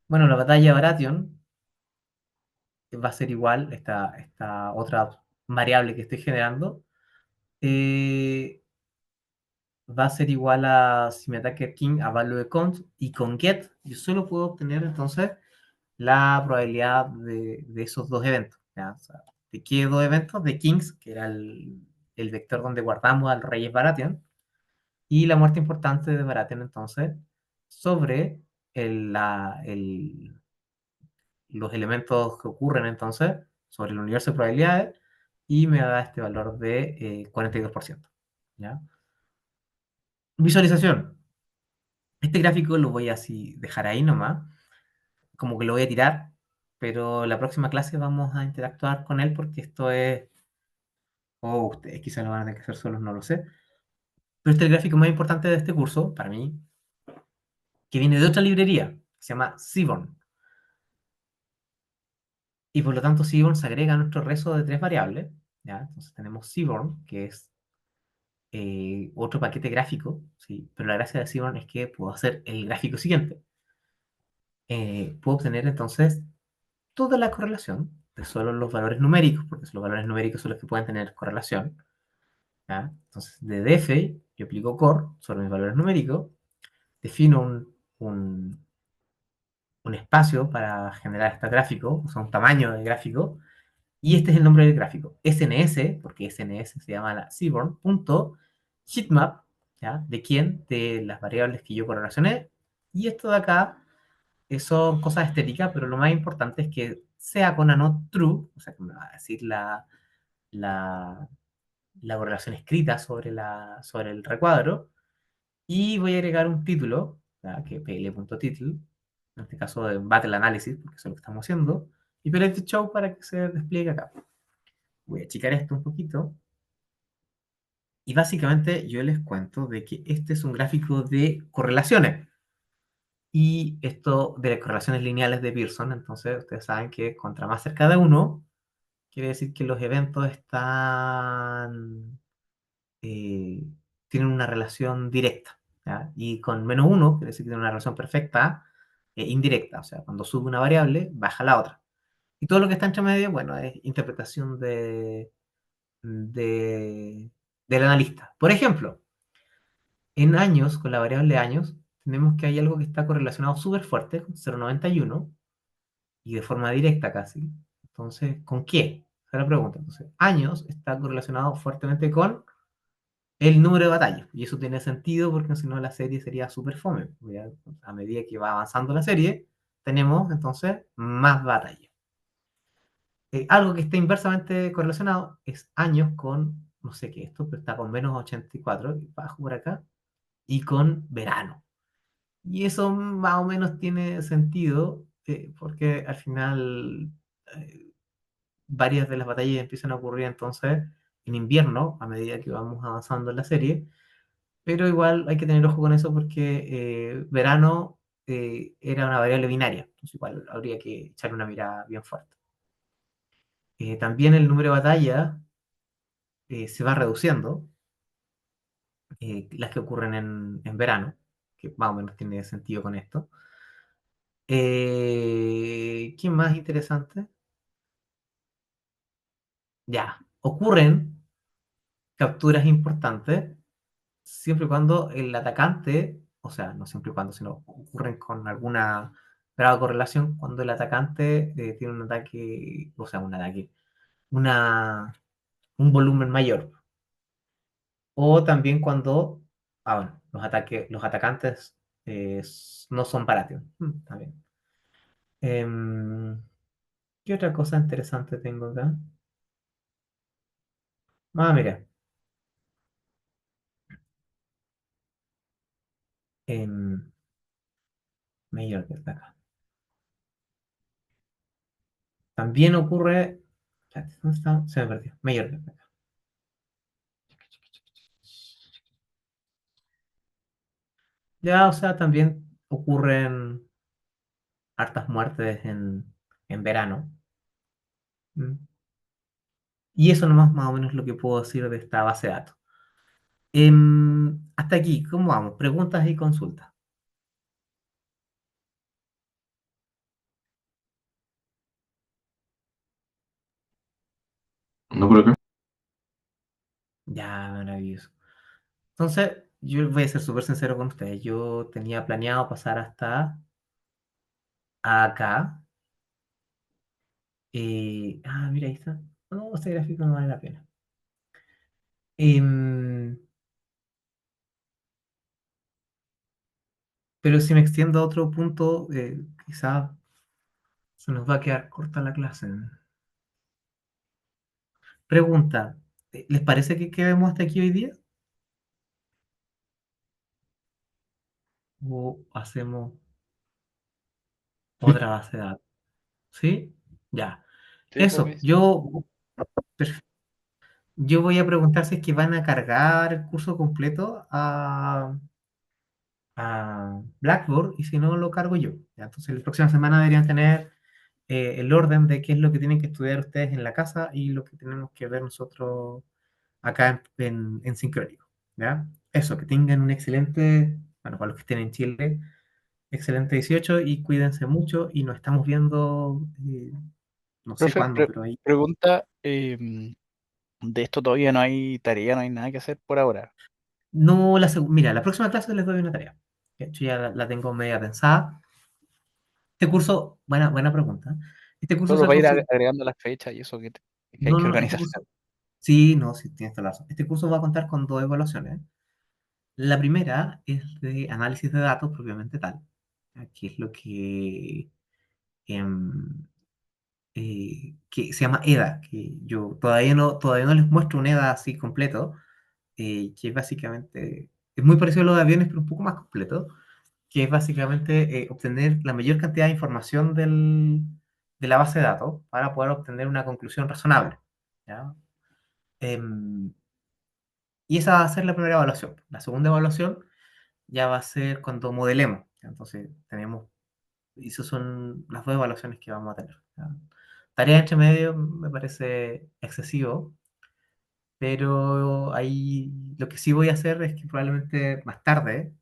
Bueno, la batalla de Baratheon va a ser igual, esta otra variable que estoy generando, eh, va a ser igual a si mi attacker king a value de count, y con get yo solo puedo obtener entonces la probabilidad de esos dos eventos, ¿ya? O sea, ¿de qué dos eventos? De kings, que era el vector donde guardamos al rey Baratheon, y la muerte importante de Baratheon entonces sobre los elementos que ocurren entonces sobre el universo de probabilidades, y me da este valor de 42%. ¿Ya? Visualización. Este gráfico lo voy a así dejar ahí nomás, como que lo voy a tirar, pero la próxima clase vamos a interactuar con él porque esto es, o ustedes quizás lo van a tener que hacer solos, no lo sé, pero este es el gráfico más importante de este curso, para mí, que viene de otra librería, que se llama Seaborn. Y por lo tanto, Seaborn se agrega a nuestro rezo de tres variables. ¿Ya? Entonces tenemos Seaborn, que es otro paquete gráfico, ¿sí? Pero la gracia de Seaborn es que puedo hacer el gráfico siguiente. Puedo obtener entonces toda la correlación de solo los valores numéricos, porque los valores numéricos son los que pueden tener correlación. ¿Ya? Entonces, de df, yo aplico core sobre mis valores numéricos, defino un espacio para generar este gráfico, o sea, un tamaño de gráfico, y este es el nombre del gráfico. SNS, porque SNS se llama la Seaborn, punto heatmap, ¿ya? ¿De quién? De las variables que yo correlacioné. Y esto de acá son cosas estéticas, pero lo más importante es que sea con anot true, o sea, que me va a decir la, la correlación escrita sobre el recuadro. Y voy a agregar un título, ¿ya? Que pl.title, en este caso de Battle Analysis, porque eso es lo que estamos haciendo, y PLT Show para que se despliegue acá. Voy a achicar esto un poquito. Y básicamente yo les cuento de que este es un gráfico de correlaciones. Y esto de correlaciones lineales de Pearson, entonces ustedes saben que contra más cerca de uno, quiere decir que los eventos eh, tienen una relación directa. ¿Ya? Y con menos uno, quiere decir que tiene una relación perfecta indirecta. O sea, cuando sube una variable, baja la otra. Y todo lo que está entre medio, bueno, es interpretación de, del analista. Por ejemplo, en años, con la variable años, tenemos que hay algo que está correlacionado súper fuerte, con 0,91, y de forma directa casi. Entonces, ¿con qué? Esa es la pregunta. Entonces, años está correlacionado fuertemente con el número de batallas. Y eso tiene sentido porque si no la serie sería súper fome. A medida que va avanzando la serie, tenemos entonces más batallas. Algo que está inversamente correlacionado es años con, no sé qué esto, pero está con menos 84, bajo por acá, y con verano. Y eso más o menos tiene sentido porque al final eh, varias de las batallas empiezan a ocurrir entonces en invierno, a medida que vamos avanzando en la serie, pero igual hay que tener ojo con eso porque verano era una variable binaria, entonces igual habría que echarle una mirada bien fuerte. También el número de batallas se va reduciendo, las que ocurren en verano, que más o menos tiene sentido con esto. ¿Qué más interesante? Ya, ocurren capturas importantes siempre y cuando el atacante, o sea, no siempre y cuando, sino ocurren con alguna grado de correlación cuando el atacante tiene un ataque, o sea, un ataque, una, un volumen mayor. O también cuando, bueno, los atacantes no son Baratheon. Está bien. ¿Qué otra cosa interesante tengo acá? Mira, em, Mayor que está acá. También ocurre. Espérate, ¿dónde está? Se me perdió. Mayor que está acá. Ya, o sea, también ocurren hartas muertes en verano. ¿Mm? Y eso nomás más o menos es lo que puedo decir de esta base de datos. Hasta aquí, ¿cómo vamos? Preguntas y consultas. No por acá. Ya, maravilloso. Entonces, yo voy a ser súper sincero con ustedes. Yo tenía planeado pasar hasta acá. Mira, ahí está. No, este gráfico no vale la pena. Em, pero si me extiendo a otro punto, quizá se nos va a quedar corta la clase. Pregunta, ¿les parece que quedemos hasta aquí hoy día? ¿O hacemos Sí. otra base de datos? ¿Sí? Ya. Sí, pues, Eso, yo voy a preguntar si es que van a cargar el curso completo a Blackboard y si no lo cargo yo. ¿Ya? Entonces la próxima semana deberían tener el orden de qué es lo que tienen que estudiar ustedes en la casa y lo que tenemos que ver nosotros acá en Sincrónico. ¿Ya? Eso, que tengan un excelente, bueno, para los que estén en Chile, excelente 18 y cuídense mucho y nos estamos viendo, no sé profe, cuándo, pero ahí. pregunta, de esto todavía no hay tarea, no hay nada que hacer por ahora. No, mira, la próxima clase les doy una tarea. De hecho, ya la tengo media pensada. Este curso, buena pregunta. Este curso Solo se va a ir consi- agregando las fechas y eso que hay No, que no, este organizarse. curso. Sí, no, sí, tienes toda la razón. Este curso va a contar con dos evaluaciones. La primera es de análisis de datos propiamente tal, ¿ya? Que es lo em, que se llama EDA, que yo todavía no les muestro un EDA así completo, que es básicamente, es muy parecido a lo de aviones, pero un poco más completo, que es básicamente obtener la mayor cantidad de información de la base de datos para poder obtener una conclusión razonable. ¿Ya? Em, y esa va a ser la primera evaluación. La segunda evaluación ya va a ser cuando modelemos. ¿Ya? Entonces, y esas son las dos evaluaciones que vamos a tener. ¿Ya? Tarea entre medio me parece excesivo, pero ahí lo que sí voy a hacer es que probablemente más tarde,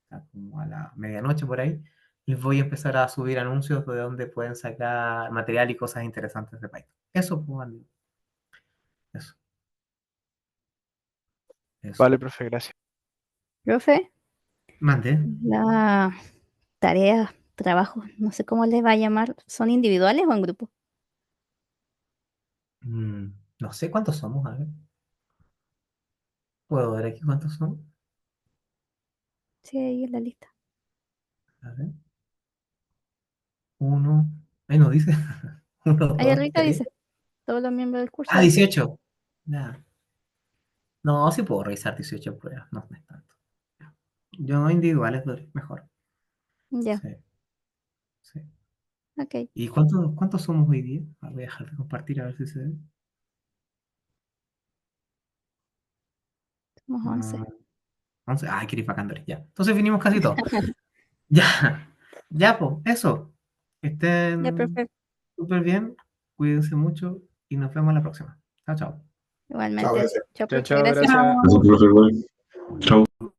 o sea, como a la medianoche por ahí, les voy a empezar a subir anuncios de donde pueden sacar material y cosas interesantes de Python. Eso, pues, amigo, eso, eso. Vale, profe, gracias. Profe, Mande. la tarea, trabajo, no sé cómo les va a llamar, ¿son individuales o en grupo? Mm, no sé cuántos somos, a ver. ¿Puedo ver aquí cuántos somos? Sí, ahí en la lista. A ver. Uno. Ahí no dice. Uno, Ahí dos, arriba tres. dice, todos los miembros del curso Ah, dice. 18. Ya. No, sí puedo revisar 18 pruebas. No, no es tanto. Ya. Yo individuales, mejor. Ya, Sí, sí. Ok, ¿Y cuántos somos hoy día? Voy a dejar de compartir a ver si se ve. somos 11. 11. Ay, qué bacán, ya. Entonces vinimos casi todos. Ya, ya, pues, eso. Que Ya, estén perfecto. súper bien, cuídense mucho y nos vemos la próxima. Chao, chao. Igualmente. Chao, Chao, profe, chao, gracias. gracias. Gracias, profe, igual. Chao.